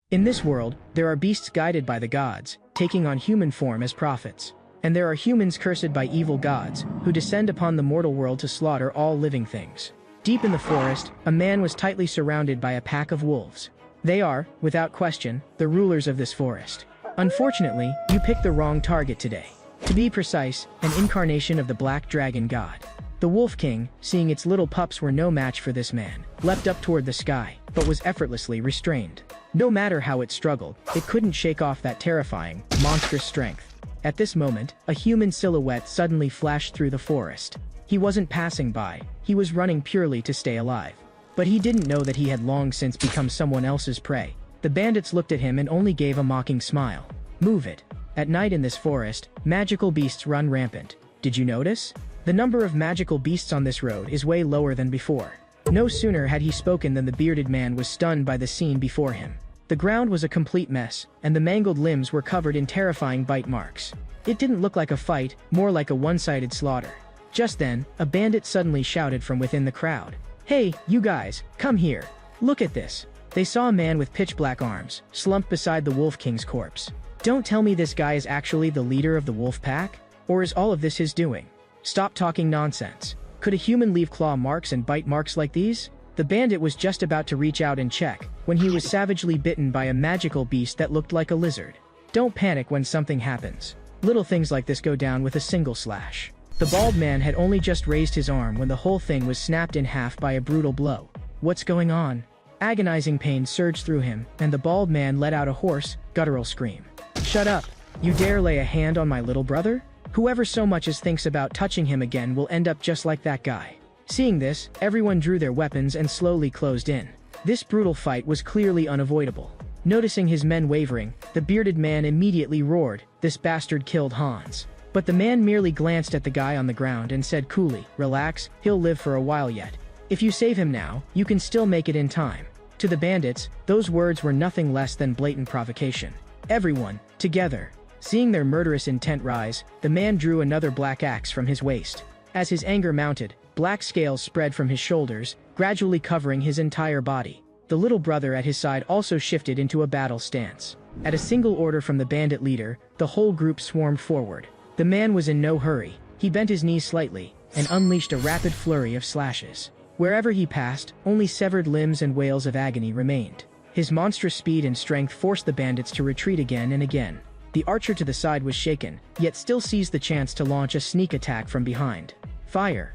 In this world, there are beasts guided by the gods, taking on human form as prophets. And there are humans cursed by evil gods, who descend upon the mortal world to slaughter all living things. Deep in the forest, a man was tightly surrounded by a pack of wolves. They are, without question, the rulers of this forest. Unfortunately, you picked the wrong target today. To be precise, an incarnation of the black dragon god. The Wolf King, seeing its little pups were no match for this man, leapt up toward the sky, but was effortlessly restrained. No matter how it struggled, it couldn't shake off that terrifying, monstrous strength. At this moment, a human silhouette suddenly flashed through the forest. He wasn't passing by, he was running purely to stay alive. But he didn't know that he had long since become someone else's prey. The bandits looked at him and only gave a mocking smile. Move it. At night in this forest, magical beasts run rampant. Did you notice? The number of magical beasts on this road is way lower than before. No sooner had he spoken than the bearded man was stunned by the scene before him. The ground was a complete mess, and the mangled limbs were covered in terrifying bite marks. It didn't look like a fight, more like a one-sided slaughter. Just then, a bandit suddenly shouted from within the crowd. "Hey, you guys, come here. Look at this." They saw a man with pitch-black arms, slumped beside the Wolf King's corpse. Don't tell me this guy is actually the leader of the wolf pack? Or is all of this his doing? Stop talking nonsense. Could a human leave claw marks and bite marks like these? The bandit was just about to reach out and check, when he was savagely bitten by a magical beast that looked like a lizard. Don't panic when something happens. Little things like this go down with a single slash. The bald man had only just raised his arm when the whole thing was snapped in half by a brutal blow. What's going on? Agonizing pain surged through him, and the bald man let out a hoarse, guttural scream. "Shut up! You dare lay a hand on my little brother? Whoever so much as thinks about touching him again will end up just like that guy." Seeing this, everyone drew their weapons and slowly closed in. This brutal fight was clearly unavoidable. Noticing his men wavering, the bearded man immediately roared, "This bastard killed Hans." But the man merely glanced at the guy on the ground and said coolly, "Relax, he'll live for a while yet. If you save him now, you can still make it in time." To the bandits, those words were nothing less than blatant provocation. Everyone, together. Seeing their murderous intent rise, the man drew another black axe from his waist. As his anger mounted, black scales spread from his shoulders, gradually covering his entire body. The little brother at his side also shifted into a battle stance. At a single order from the bandit leader, the whole group swarmed forward. The man was in no hurry. He bent his knees slightly, and unleashed a rapid flurry of slashes. Wherever he passed, only severed limbs and wails of agony remained. His monstrous speed and strength forced the bandits to retreat again and again. The archer to the side was shaken, yet still seized the chance to launch a sneak attack from behind. Fire!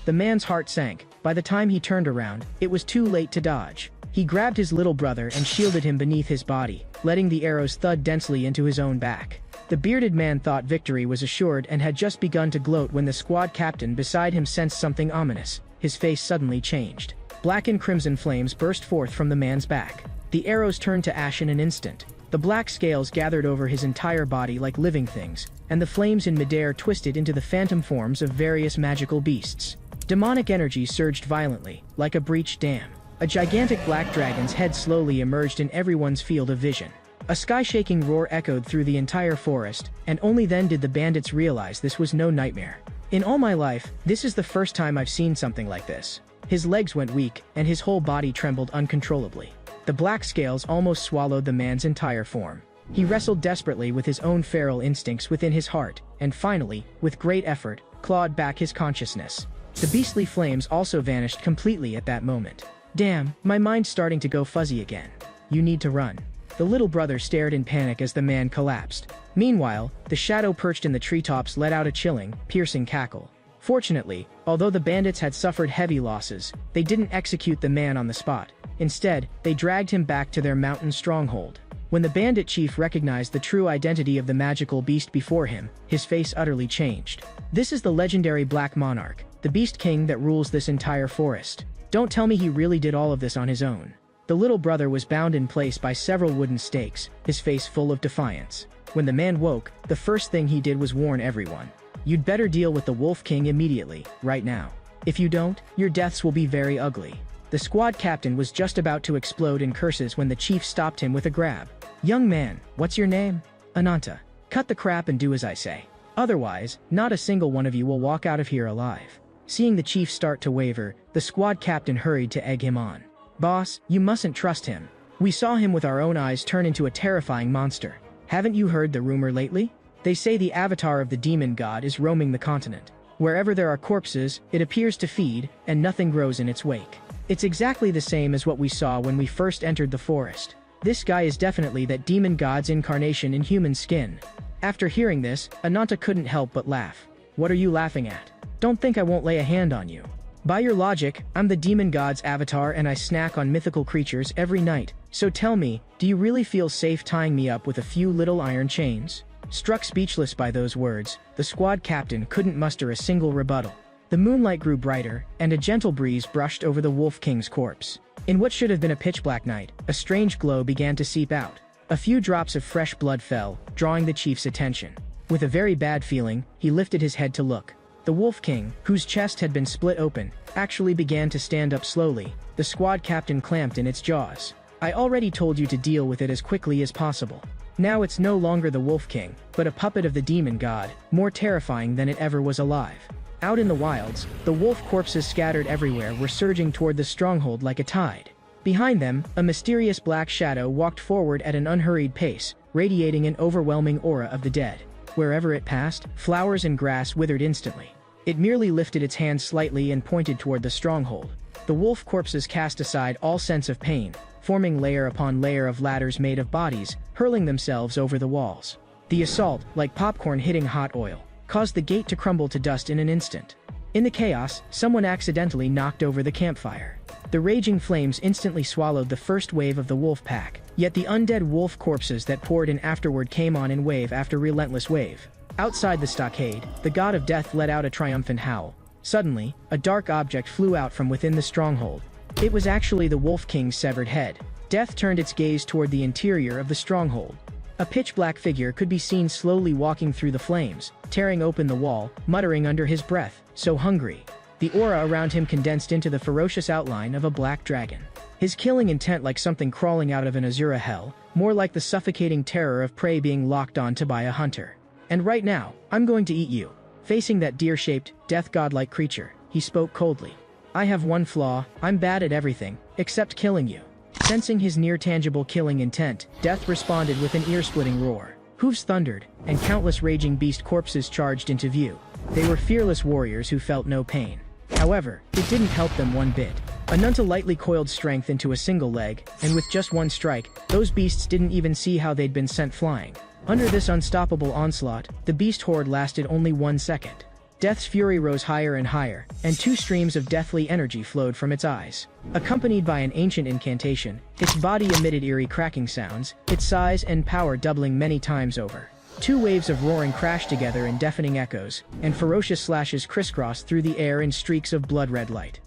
The man's heart sank. By the time he turned around, it was too late to dodge. He grabbed his little brother and shielded him beneath his body, letting the arrows thud densely into his own back. The bearded man thought victory was assured and had just begun to gloat when the squad captain beside him sensed something ominous. His face suddenly changed. Black and crimson flames burst forth from the man's back. The arrows turned to ash in an instant. The black scales gathered over his entire body like living things, and the flames in midair twisted into the phantom forms of various magical beasts. Demonic energy surged violently, like a breached dam. A gigantic black dragon's head slowly emerged in everyone's field of vision. A sky-shaking roar echoed through the entire forest, and only then did the bandits realize this was no nightmare. In all my life, this is the first time I've seen something like this. His legs went weak, and his whole body trembled uncontrollably. The black scales almost swallowed the man's entire form. He wrestled desperately with his own feral instincts within his heart, and finally, with great effort, clawed back his consciousness. The beastly flames also vanished completely at that moment. Damn, my mind's starting to go fuzzy again. You need to run. The little brother stared in panic as the man collapsed. Meanwhile, the shadow perched in the treetops let out a chilling, piercing cackle. Fortunately, although the bandits had suffered heavy losses, they didn't execute the man on the spot. Instead, they dragged him back to their mountain stronghold. When the bandit chief recognized the true identity of the magical beast before him, his face utterly changed. This is the legendary Black Monarch, the Beast King that rules this entire forest. Don't tell me he really did all of this on his own. The little brother was bound in place by several wooden stakes, his face full of defiance. When the man woke, the first thing he did was warn everyone. You'd better deal with the Wolf King immediately, right now. If you don't, your deaths will be very ugly. The squad captain was just about to explode in curses when the chief stopped him with a grab. Young man, what's your name? Ananta. Cut the crap and do as I say. Otherwise, not a single one of you will walk out of here alive. Seeing the chief start to waver, the squad captain hurried to egg him on. Boss, you mustn't trust him. We saw him with our own eyes turn into a terrifying monster. Haven't you heard the rumor lately? They say the avatar of the demon god is roaming the continent. Wherever there are corpses, it appears to feed, and nothing grows in its wake. It's exactly the same as what we saw when we first entered the forest. This guy is definitely that demon god's incarnation in human skin. After hearing this, Ananta couldn't help but laugh. What are you laughing at? Don't think I won't lay a hand on you. By your logic, I'm the demon god's avatar and I snack on mythical creatures every night. So tell me, do you really feel safe tying me up with a few little iron chains? Struck speechless by those words, the squad captain couldn't muster a single rebuttal. The moonlight grew brighter, and a gentle breeze brushed over the Wolf King's corpse. In what should have been a pitch-black night, a strange glow began to seep out. A few drops of fresh blood fell, drawing the chief's attention. With a very bad feeling, he lifted his head to look. The Wolf King, whose chest had been split open, actually began to stand up slowly. The squad captain clamped in its jaws. I already told you to deal with it as quickly as possible. Now it's no longer the Wolf King, but a puppet of the demon god, more terrifying than it ever was alive. Out in the wilds, the wolf corpses scattered everywhere were surging toward the stronghold like a tide. Behind them, a mysterious black shadow walked forward at an unhurried pace, radiating an overwhelming aura of the dead. Wherever it passed, flowers and grass withered instantly. It merely lifted its hand slightly and pointed toward the stronghold. The wolf corpses cast aside all sense of pain, forming layer upon layer of ladders made of bodies, hurling themselves over the walls. The assault, like popcorn hitting hot oil, caused the gate to crumble to dust in an instant. In the chaos, someone accidentally knocked over the campfire. The raging flames instantly swallowed the first wave of the wolf pack, yet the undead wolf corpses that poured in afterward came on in wave after relentless wave. Outside the stockade, the god of death let out a triumphant howl. Suddenly, a dark object flew out from within the stronghold. It was actually the Wolf King's severed head. Death turned its gaze toward the interior of the stronghold. A pitch-black figure could be seen slowly walking through the flames, tearing open the wall, muttering under his breath, "So hungry." The aura around him condensed into the ferocious outline of a black dragon. His killing intent like something crawling out of an Azura hell, more like the suffocating terror of prey being locked onto by a hunter. "And right now, I'm going to eat you." Facing that deer-shaped, death-god-like creature, he spoke coldly. "I have one flaw, I'm bad at everything, except killing you." Sensing his near-tangible killing intent, Death responded with an ear-splitting roar. Hooves thundered, and countless raging beast corpses charged into view. They were fearless warriors who felt no pain. However, it didn't help them one bit. Ananta lightly coiled strength into a single leg, and with just one strike, those beasts didn't even see how they'd been sent flying. Under this unstoppable onslaught, the beast horde lasted only 1 second. Death's fury rose higher and higher, and 2 streams of deathly energy flowed from its eyes. Accompanied by an ancient incantation, its body emitted eerie cracking sounds, its size and power doubling many times over. 2 waves of roaring crashed together in deafening echoes, and ferocious slashes crisscrossed through the air in streaks of blood-red light.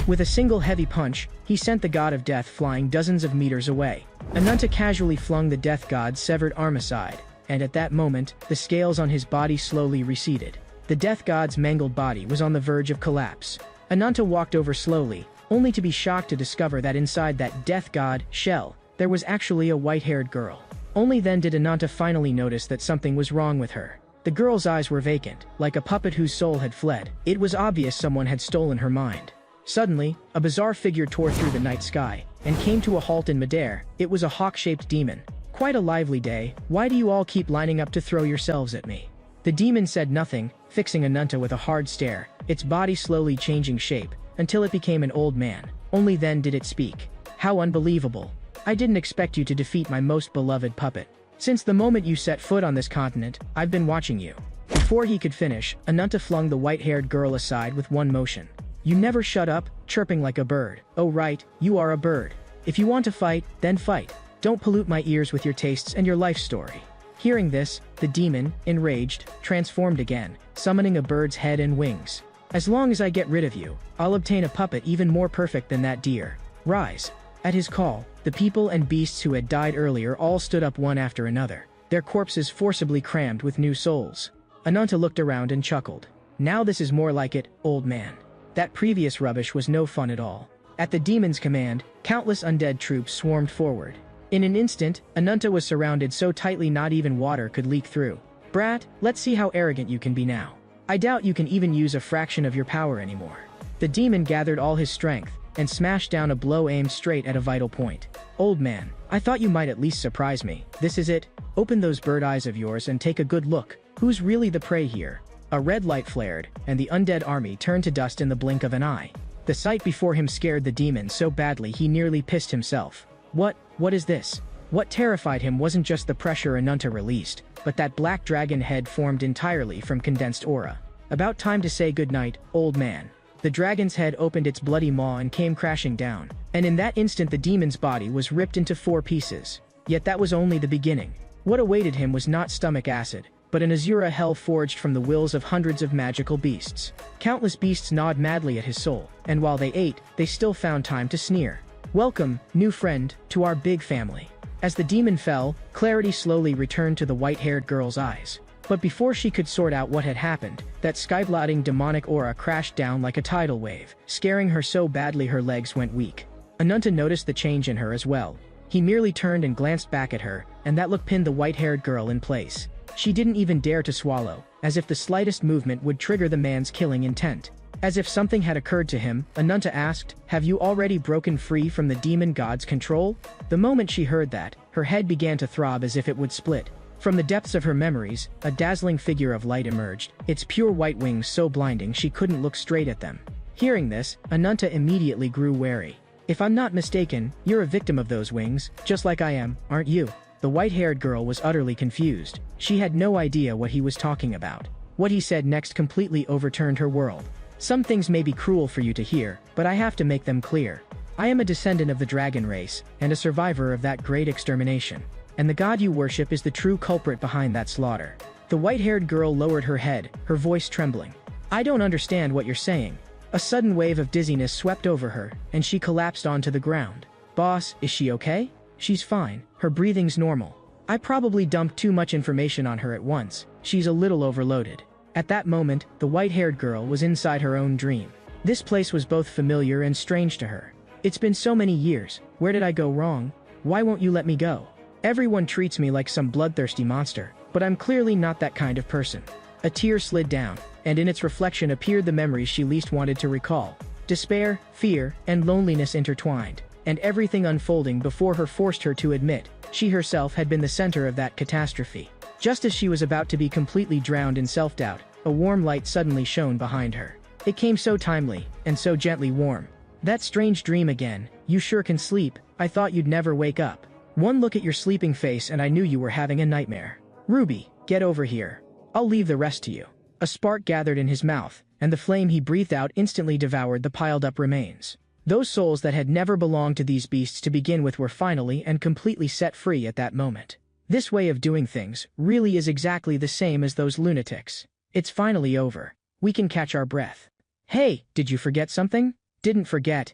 With a single heavy punch, he sent the god of death flying dozens of meters away. Ananta casually flung the death god's severed arm aside, and at that moment, the scales on his body slowly receded. The death god's mangled body was on the verge of collapse. Ananta walked over slowly, only to be shocked to discover that inside that death god shell, there was actually a white-haired girl. Only then did Ananta finally notice that something was wrong with her. The girl's eyes were vacant, like a puppet whose soul had fled. It was obvious someone had stolen her mind. Suddenly, a bizarre figure tore through the night sky, and came to a halt in midair. It was a hawk-shaped demon. "Quite a lively day, why do you all keep lining up to throw yourselves at me?" The demon said nothing, fixing Ananta with a hard stare, its body slowly changing shape, until it became an old man. Only then did it speak. "How unbelievable. I didn't expect you to defeat my most beloved puppet. Since the moment you set foot on this continent, I've been watching you." Before he could finish, Ananta flung the white-haired girl aside with one motion. "You never shut up, chirping like a bird. Oh right, you are a bird. If you want to fight, then fight. Don't pollute my ears with your tastes and your life story." Hearing this, the demon, enraged, transformed again, summoning a bird's head and wings. "As long as I get rid of you, I'll obtain a puppet even more perfect than that deer. Rise." At his call, the people and beasts who had died earlier all stood up one after another, their corpses forcibly crammed with new souls. Ananta looked around and chuckled. "Now this is more like it, old man. That previous rubbish was no fun at all." At the demon's command, countless undead troops swarmed forward. In an instant, Ananta was surrounded so tightly not even water could leak through. "Brat, let's see how arrogant you can be now." I doubt you can even use a fraction of your power anymore. The demon gathered all his strength and smashed down a blow aimed straight at a vital point. Old man, I thought you might at least surprise me. This is it? Open those bird eyes of yours and take a good look. Who's really the prey here? A red light flared, and the undead army turned to dust in the blink of an eye. The sight before him scared the demon so badly he nearly pissed himself. What is this? What terrified him wasn't just the pressure Ananta released, but that black dragon head formed entirely from condensed aura. About time to say goodnight, old man. The dragon's head opened its bloody maw and came crashing down, and in that instant the demon's body was ripped into 4 pieces. Yet that was only the beginning. What awaited him was not stomach acid, but an Azura hell forged from the wills of hundreds of magical beasts. Countless beasts gnawed madly at his soul, and while they ate, they still found time to sneer. Welcome, new friend, to our big family. As the demon fell, clarity slowly returned to the white-haired girl's eyes. But before she could sort out what had happened, that sky-blotting demonic aura crashed down like a tidal wave, scaring her so badly her legs went weak. Ananta noticed the change in her as well. He merely turned and glanced back at her, and that look pinned the white-haired girl in place. She didn't even dare to swallow, as if the slightest movement would trigger the man's killing intent. As if something had occurred to him, Ananta asked, "Have you already broken free from the demon god's control?" The moment she heard that, her head began to throb as if it would split. From the depths of her memories, a dazzling figure of light emerged, its pure white wings so blinding she couldn't look straight at them. Hearing this, Ananta immediately grew wary. "If I'm not mistaken, you're a victim of those wings, just like I am, aren't you?" The white-haired girl was utterly confused. She had no idea what he was talking about. What he said next completely overturned her world. "Some things may be cruel for you to hear, but I have to make them clear. I am a descendant of the dragon race, and a survivor of that great extermination. And the god you worship is the true culprit behind that slaughter." The white-haired girl lowered her head, her voice trembling. "I don't understand what you're saying." A sudden wave of dizziness swept over her, and she collapsed onto the ground. "Boss, is she okay?" "She's fine. Her breathing's normal. I probably dumped too much information on her at once. She's a little overloaded." At that moment, the white-haired girl was inside her own dream. This place was both familiar and strange to her. "It's been so many years. Where did I go wrong? Why won't you let me go? Everyone treats me like some bloodthirsty monster, but I'm clearly not that kind of person." A tear slid down, and in its reflection appeared the memories she least wanted to recall. Despair, fear, and loneliness intertwined, and everything unfolding before her forced her to admit she herself had been the center of that catastrophe. Just as she was about to be completely drowned in self-doubt, a warm light suddenly shone behind her. It came so timely, and so gently warm. "That strange dream again. You sure can sleep. I thought you'd never wake up. One look at your sleeping face and I knew you were having a nightmare. Ruby, get over here. I'll leave the rest to you." A spark gathered in his mouth, and the flame he breathed out instantly devoured the piled-up remains. Those souls that had never belonged to these beasts to begin with were finally and completely set free at that moment. This way of doing things really is exactly the same as those lunatics. It's finally over. We can catch our breath. "Hey, did you forget something?" Didn't forget.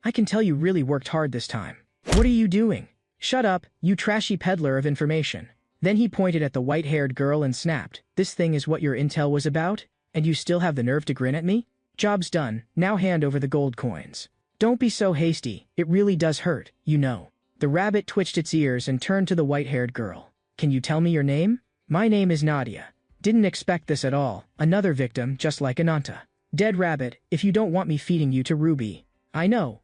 I can tell you really worked hard this time." "What are you doing?" "Shut up, you trashy peddler of information." Then he pointed at the white-haired girl and snapped, "This thing is what your intel was about? And you still have the nerve to grin at me? Job's done, now hand over the gold coins." "Don't be so hasty, it really does hurt, you know." The rabbit twitched its ears and turned to the white-haired girl. "Can you tell me your name?" "My name is Nadia." "Didn't expect this at all, another victim just like Ananta." "Dead rabbit, if you don't want me feeding you to Ruby." I know,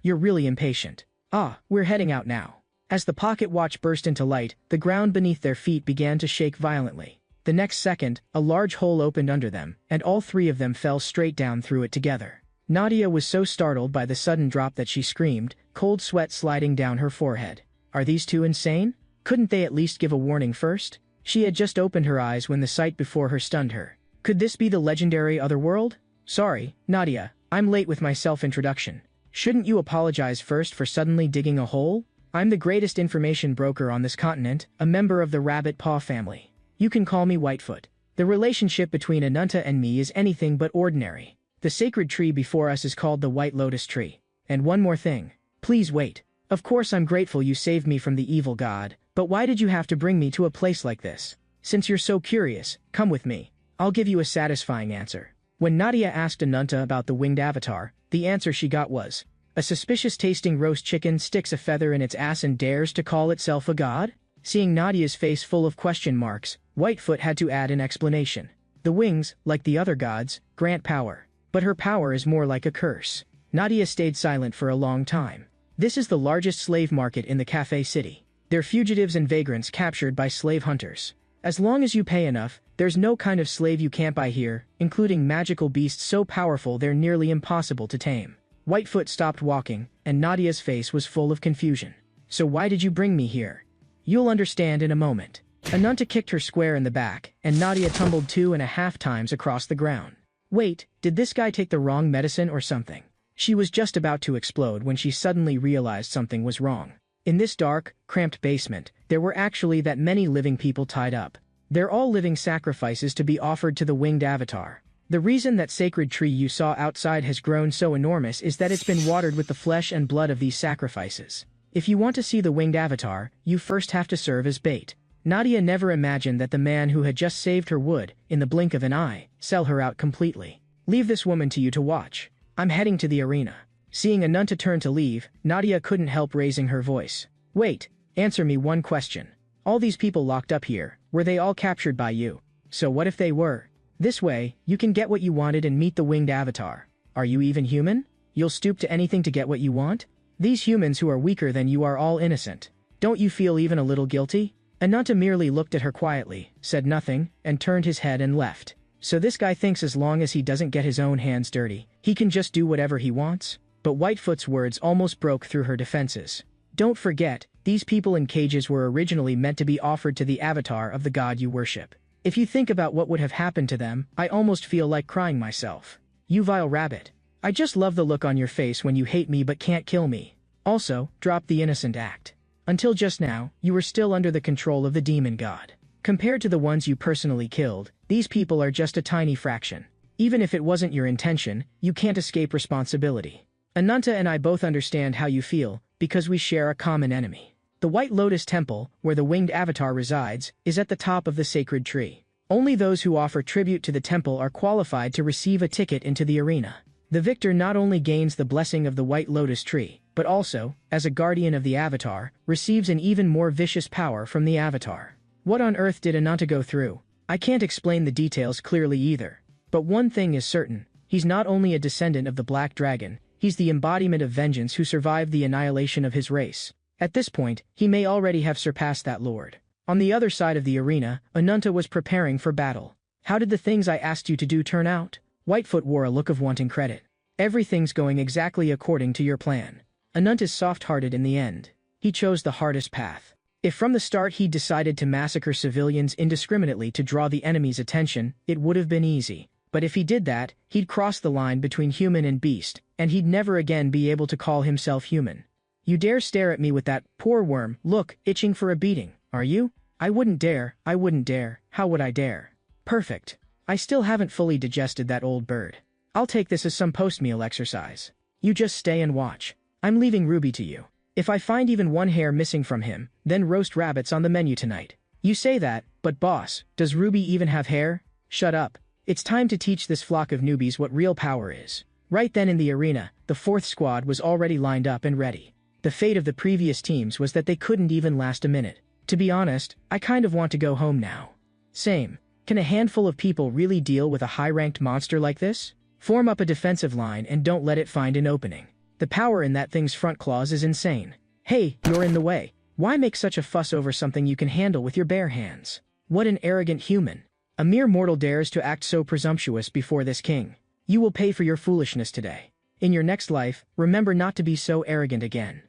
you're really impatient." "Ah, we're heading out now." As the pocket watch burst into light, the ground beneath their feet began to shake violently. The next second, a large hole opened under them, and all 3 of them fell straight down through it together. Nadia was so startled by the sudden drop that she screamed, cold sweat sliding down her forehead. Are these 2 insane? Couldn't they at least give a warning first? She had just opened her eyes when the sight before her stunned her. Could this be the legendary Otherworld? "Sorry, Nadia, I'm late with my self-introduction. Shouldn't you apologize first for suddenly digging a hole? I'm the greatest information broker on this continent, a member of the Rabbit Paw family. You can call me Whitefoot. The relationship between Ananta and me is anything but ordinary. The sacred tree before us is called the White Lotus Tree. And one more thing. Please wait. Of course I'm grateful you saved me from the evil god, but why did you have to bring me to a place like this? Since you're so curious, come with me. I'll give you a satisfying answer." When Nadia asked Ananta about the winged avatar, the answer she got was, "A suspicious-tasting roast chicken sticks a feather in its ass and dares to call itself a god?" Seeing Nadia's face full of question marks, Whitefoot had to add an explanation. The wings, like the other gods, grant power. But her power is more like a curse. Nadia stayed silent for a long time. This is the largest slave market in the Cafe City. They're fugitives and vagrants captured by slave hunters. As long as you pay enough, there's no kind of slave you can't buy here, including magical beasts so powerful they're nearly impossible to tame. Whitefoot stopped walking, and Nadia's face was full of confusion. So why did you bring me here? You'll understand in a moment. Ananta kicked her square in the back, and Nadia tumbled 2.5 times across the ground. Wait, did this guy take the wrong medicine or something? She was just about to explode when she suddenly realized something was wrong. In this dark, cramped basement, there were actually that many living people tied up. They're all living sacrifices to be offered to the winged avatar. The reason that sacred tree you saw outside has grown so enormous is that it's been watered with the flesh and blood of these sacrifices. If you want to see the winged avatar, you first have to serve as bait. Nadia never imagined that the man who had just saved her would, in the blink of an eye, sell her out completely. Leave this woman to you to watch. I'm heading to the arena. Seeing Ananta turn to leave, Nadia couldn't help raising her voice. Wait, answer me one question. All these people locked up here, were they all captured by you? So what if they were? This way, you can get what you wanted and meet the winged avatar. Are you even human? You'll stoop to anything to get what you want? These humans who are weaker than you are all innocent. Don't you feel even a little guilty? Ananta merely looked at her quietly, said nothing, and turned his head and left. So this guy thinks as long as he doesn't get his own hands dirty, he can just do whatever he wants? But Whitefoot's words almost broke through her defenses. Don't forget, these people in cages were originally meant to be offered to the avatar of the god you worship. If you think about what would have happened to them, I almost feel like crying myself. You vile rabbit. I just love the look on your face when you hate me but can't kill me. Also, drop the innocent act. Until just now, you were still under the control of the demon god. Compared to the ones you personally killed, these people are just a tiny fraction. Even if it wasn't your intention, you can't escape responsibility. Ananta and I both understand how you feel, because we share a common enemy. The White Lotus Temple, where the winged avatar resides, is at the top of the sacred tree. Only those who offer tribute to the temple are qualified to receive a ticket into the arena. The victor not only gains the blessing of the White Lotus tree, but also, as a guardian of the avatar, receives an even more vicious power from the avatar. What on earth did Ananta go through? I can't explain the details clearly either. But one thing is certain, he's not only a descendant of the Black Dragon, he's the embodiment of vengeance who survived the annihilation of his race. At this point, he may already have surpassed that lord. On the other side of the arena, Ananta was preparing for battle. How did the things I asked you to do turn out? Whitefoot wore a look of wanting credit. Everything's going exactly according to your plan. Ananta's soft-hearted in the end. He chose the hardest path. If from the start he'd decided to massacre civilians indiscriminately to draw the enemy's attention, it would have been easy. But if he did that, he'd cross the line between human and beast, and he'd never again be able to call himself human. You dare stare at me with that poor worm look, itching for a beating, are you? I wouldn't dare, how would I dare? Perfect. I still haven't fully digested that old bird. I'll take this as some post-meal exercise. You just stay and watch. I'm leaving Ruby to you. If I find even one hair missing from him, then roast rabbits on the menu tonight. You say that, but boss, does Ruby even have hair? Shut up. It's time to teach this flock of newbies what real power is. Right then in the arena, the fourth squad was already lined up and ready. The fate of the previous teams was that they couldn't even last a minute. To be honest, I kind of want to go home now. Same. Can a handful of people really deal with a high-ranked monster like this? Form up a defensive line and don't let it find an opening. The power in that thing's front claws is insane. Hey, you're in the way. Why make such a fuss over something you can handle with your bare hands? What an arrogant human. A mere mortal dares to act so presumptuous before this king. You will pay for your foolishness today. In your next life, remember not to be so arrogant again.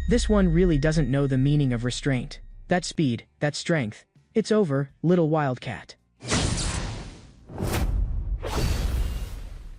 This one really doesn't know the meaning of restraint. That speed, that strength. It's over, little wildcat.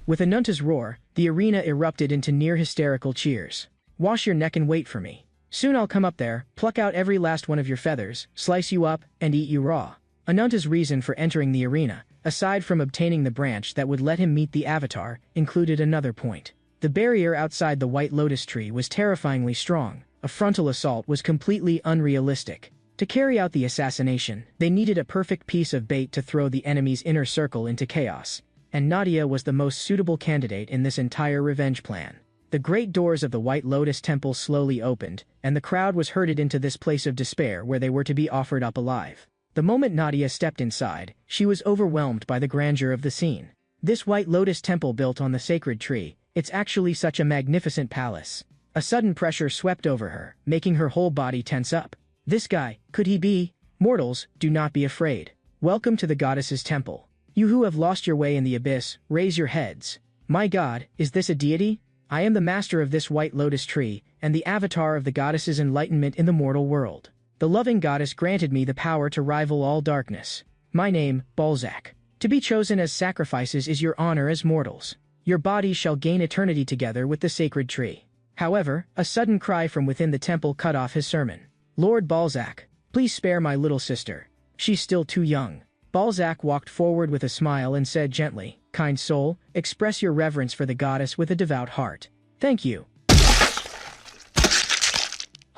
With Ananta's roar, the arena erupted into near-hysterical cheers. Wash your neck and wait for me. Soon I'll come up there, pluck out every last one of your feathers, slice you up, and eat you raw. Ananta's reason for entering the arena, aside from obtaining the branch that would let him meet the avatar, included another point. The barrier outside the White Lotus tree was terrifyingly strong. A frontal assault was completely unrealistic. To carry out the assassination, they needed a perfect piece of bait to throw the enemy's inner circle into chaos. And Nadia was the most suitable candidate in this entire revenge plan. The great doors of the White Lotus Temple slowly opened, and the crowd was herded into this place of despair where they were to be offered up alive. The moment Nadia stepped inside, she was overwhelmed by the grandeur of the scene. This White Lotus temple built on the sacred tree, it's actually such a magnificent palace. A sudden pressure swept over her, making her whole body tense up. This guy, could he be? Mortals, do not be afraid. Welcome to the goddess's temple. You who have lost your way in the abyss, raise your heads. My god, is this a deity? I am the master of this White Lotus tree, and the avatar of the goddess's enlightenment in the mortal world. The loving goddess granted me the power to rival all darkness. My name, Balzac. To be chosen as sacrifices is your honor as mortals. Your bodies shall gain eternity together with the sacred tree. However, a sudden cry from within the temple cut off his sermon. Lord Balzac, please spare my little sister. She's still too young. Balzac walked forward with a smile and said gently, kind soul, express your reverence for the goddess with a devout heart. Thank you.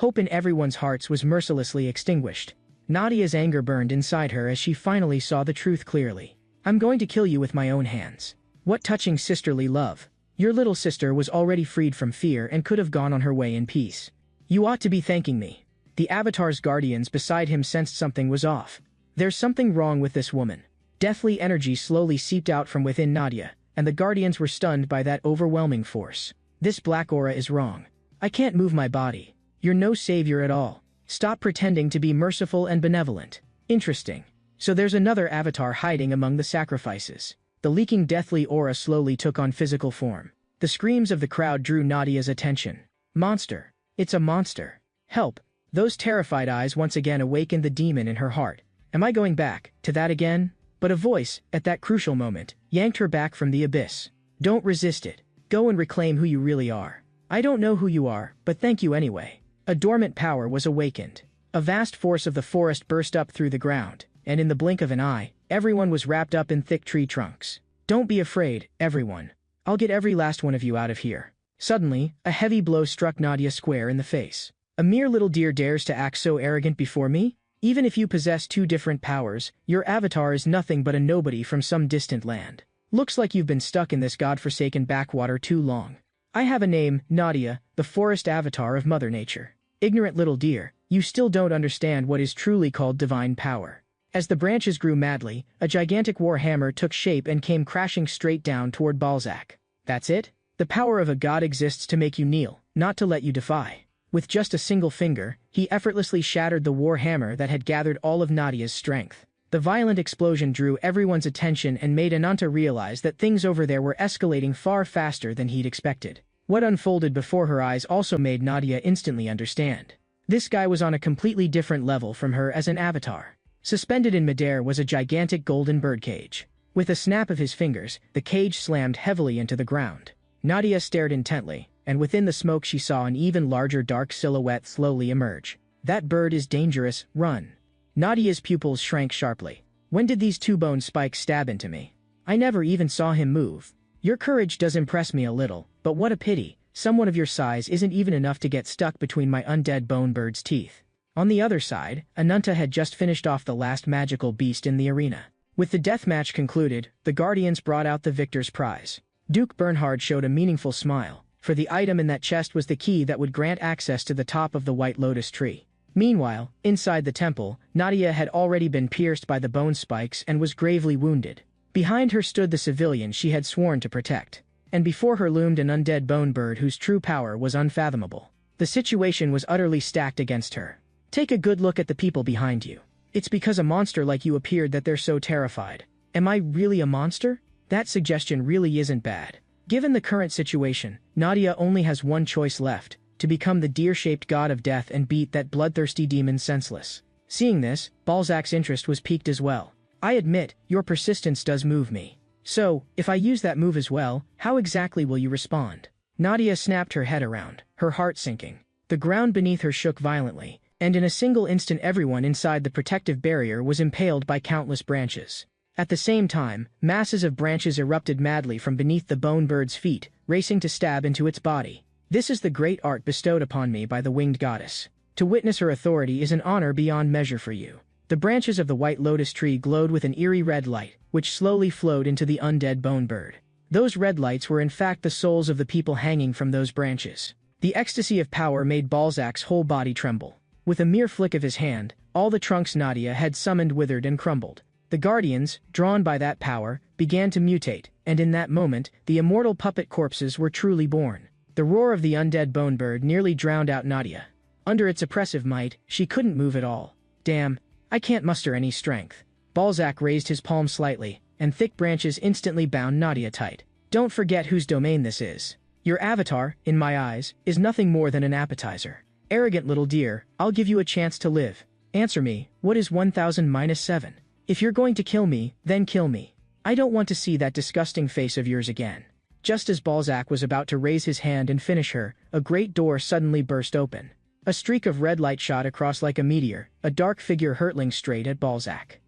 Hope in everyone's hearts was mercilessly extinguished. Nadia's anger burned inside her as she finally saw the truth clearly. I'm going to kill you with my own hands. What touching sisterly love. Your little sister was already freed from fear and could have gone on her way in peace. You ought to be thanking me. The Avatar's guardians beside him sensed something was off. There's something wrong with this woman. Deathly energy slowly seeped out from within Nadia, and the guardians were stunned by that overwhelming force. This black aura is wrong. I can't move my body. You're no savior at all. Stop pretending to be merciful and benevolent. Interesting. So there's another avatar hiding among the sacrifices. The leaking deathly aura slowly took on physical form. The screams of the crowd drew Nadia's attention. Monster. It's a monster. Help. Those terrified eyes once again awakened the demon in her heart. Am I going back to that again? But a voice, at that crucial moment, yanked her back from the abyss. Don't resist it. Go and reclaim who you really are. I don't know who you are, but thank you anyway. A dormant power was awakened. A vast force of the forest burst up through the ground, and in the blink of an eye, everyone was wrapped up in thick tree trunks. Don't be afraid, everyone. I'll get every last one of you out of here. Suddenly, a heavy blow struck Nadia square in the face. A mere little deer dares to act so arrogant before me? Even if you possess two different powers, your avatar is nothing but a nobody from some distant land. Looks like you've been stuck in this godforsaken backwater too long. I have a name, Nadia, the forest avatar of Mother Nature. Ignorant little deer, you still don't understand what is truly called divine power. As the branches grew madly, a gigantic war hammer took shape and came crashing straight down toward Balzac. That's it? The power of a god exists to make you kneel, not to let you defy. With just a single finger, he effortlessly shattered the war hammer that had gathered all of Nadia's strength. The violent explosion drew everyone's attention and made Ananta realize that things over there were escalating far faster than he'd expected. What unfolded before her eyes also made Nadia instantly understand. This guy was on a completely different level from her as an avatar. Suspended in midair was a gigantic golden birdcage. With a snap of his fingers, the cage slammed heavily into the ground. Nadia stared intently, and within the smoke she saw an even larger dark silhouette slowly emerge. That bird is dangerous, run. Nadia's pupils shrank sharply. When did these two-bone spikes stab into me? I never even saw him move. Your courage does impress me a little, but what a pity, someone of your size isn't even enough to get stuck between my undead bone bird's teeth. On the other side, Ananta had just finished off the last magical beast in the arena. With the deathmatch concluded, the Guardians brought out the victor's prize. Duke Bernhard showed a meaningful smile, for the item in that chest was the key that would grant access to the top of the White Lotus tree. Meanwhile, inside the temple, Nadia had already been pierced by the bone spikes and was gravely wounded. Behind her stood the civilian she had sworn to protect. And before her loomed an undead bone bird whose true power was unfathomable. The situation was utterly stacked against her. Take a good look at the people behind you. It's because a monster like you appeared that they're so terrified. Am I really a monster? That suggestion really isn't bad. Given the current situation, Nadia only has one choice left, to become the deer-shaped god of death and beat that bloodthirsty demon senseless. Seeing this, Balzac's interest was piqued as well. I admit, your persistence does move me. So, if I use that move as well, how exactly will you respond? Nadia snapped her head around, her heart sinking. The ground beneath her shook violently, and in a single instant everyone inside the protective barrier was impaled by countless branches. At the same time, masses of branches erupted madly from beneath the bone bird's feet, racing to stab into its body. This is the great art bestowed upon me by the winged goddess. To witness her authority is an honor beyond measure for you. The branches of the White Lotus tree glowed with an eerie red light, which slowly flowed into the undead bone bird. Those red lights were in fact the souls of the people hanging from those branches. The ecstasy of power made Balzac's whole body tremble. With a mere flick of his hand, all the trunks Nadia had summoned withered and crumbled. The guardians, drawn by that power, began to mutate, and in that moment, the immortal puppet corpses were truly born. The roar of the undead bone bird nearly drowned out Nadia. Under its oppressive might, she couldn't move at all. Damn, I can't muster any strength. Balzac raised his palm slightly, and thick branches instantly bound Nadia tight. Don't forget whose domain this is. Your avatar, in my eyes, is nothing more than an appetizer. Arrogant little dear, I'll give you a chance to live. Answer me, what is 1000 minus 7? If you're going to kill me, then kill me. I don't want to see that disgusting face of yours again. Just as Balzac was about to raise his hand and finish her, a great door suddenly burst open. A streak of red light shot across like a meteor, a dark figure hurtling straight at Balzac.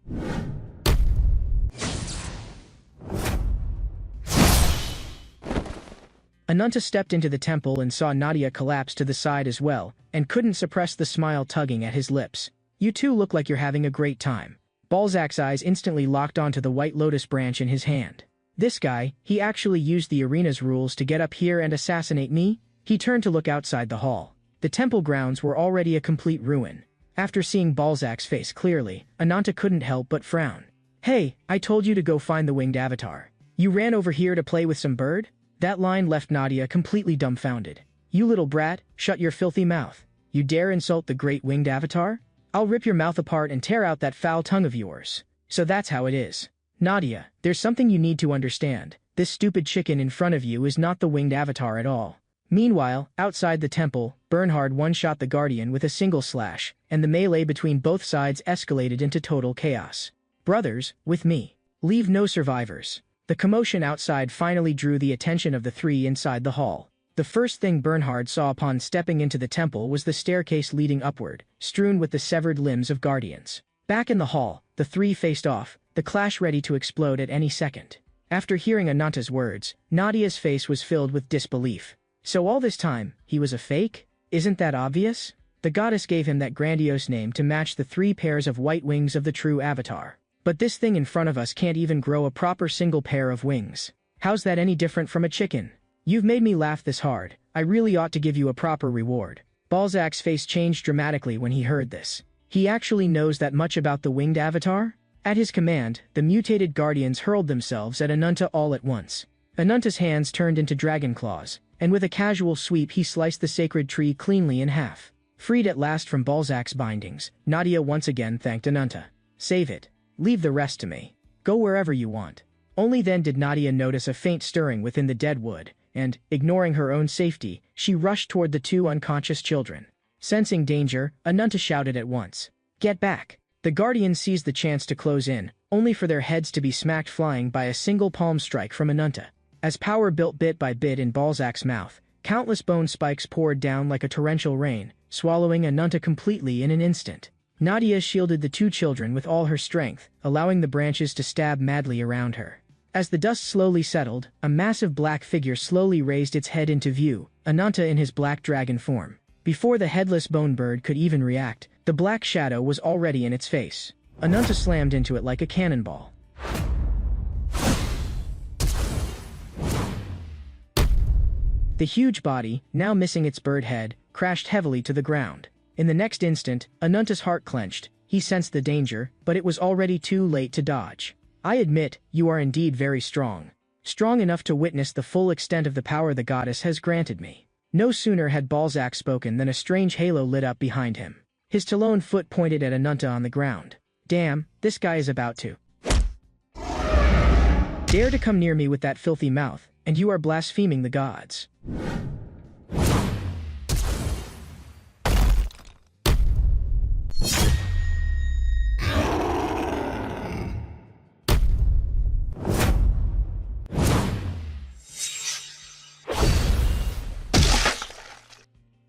Ananta stepped into the temple and saw Nadia collapse to the side as well, and couldn't suppress the smile tugging at his lips. You two look like you're having a great time. Balzac's eyes instantly locked onto the white lotus branch in his hand. This guy, he actually used the arena's rules to get up here and assassinate me? He turned to look outside the hall. The temple grounds were already a complete ruin. After seeing Balzac's face clearly, Ananta couldn't help but frown. Hey, I told you to go find the winged avatar. You ran over here to play with some bird? That line left Nadia completely dumbfounded. You little brat, shut your filthy mouth. You dare insult the great winged avatar? I'll rip your mouth apart and tear out that foul tongue of yours. So that's how it is. Nadia, there's something you need to understand. This stupid chicken in front of you is not the winged avatar at all. Meanwhile, outside the temple, Bernhard one-shot the Guardian with a single slash, and the melee between both sides escalated into total chaos. Brothers, with me. Leave no survivors. The commotion outside finally drew the attention of the three inside the hall. The first thing Bernhard saw upon stepping into the temple was the staircase leading upward, strewn with the severed limbs of guardians. Back in the hall, the three faced off, the clash ready to explode at any second. After hearing Ananta's words, Nadia's face was filled with disbelief. So all this time, he was a fake? Isn't that obvious? The goddess gave him that grandiose name to match the 3 pairs of white wings of the true avatar. But this thing in front of us can't even grow a proper single pair of wings. How's that any different from a chicken? You've made me laugh this hard. I really ought to give you a proper reward. Balzac's face changed dramatically when he heard this. He actually knows that much about the winged avatar? At his command, the mutated guardians hurled themselves at Ananta all at once. Ananta's hands turned into dragon claws, and with a casual sweep he sliced the sacred tree cleanly in half. Freed at last from Balzac's bindings, Nadia once again thanked Ananta. Save it. Leave the rest to me. Go wherever you want. Only then did Nadia notice a faint stirring within the dead wood, and, ignoring her own safety, she rushed toward the 2 unconscious children. Sensing danger, Ananta shouted at once. Get back! The guardians seized the chance to close in, only for their heads to be smacked flying by a single palm strike from Ananta. As power built bit by bit in Balzac's mouth, countless bone spikes poured down like a torrential rain, swallowing Ananta completely in an instant. Nadia shielded the 2 children with all her strength, allowing the branches to stab madly around her. As the dust slowly settled, a massive black figure slowly raised its head into view, Ananta in his black dragon form. Before the headless bone bird could even react, the black shadow was already in its face. Ananta slammed into it like a cannonball. The huge body, now missing its bird head, crashed heavily to the ground. In the next instant, Ananta's heart clenched. He sensed the danger, but it was already too late to dodge. I admit, you are indeed very strong. Strong enough to witness the full extent of the power the goddess has granted me. No sooner had Balzac spoken than a strange halo lit up behind him. His talon foot pointed at Ananta on the ground. Damn, this guy is about to dare to come near me with that filthy mouth, and you are blaspheming the gods.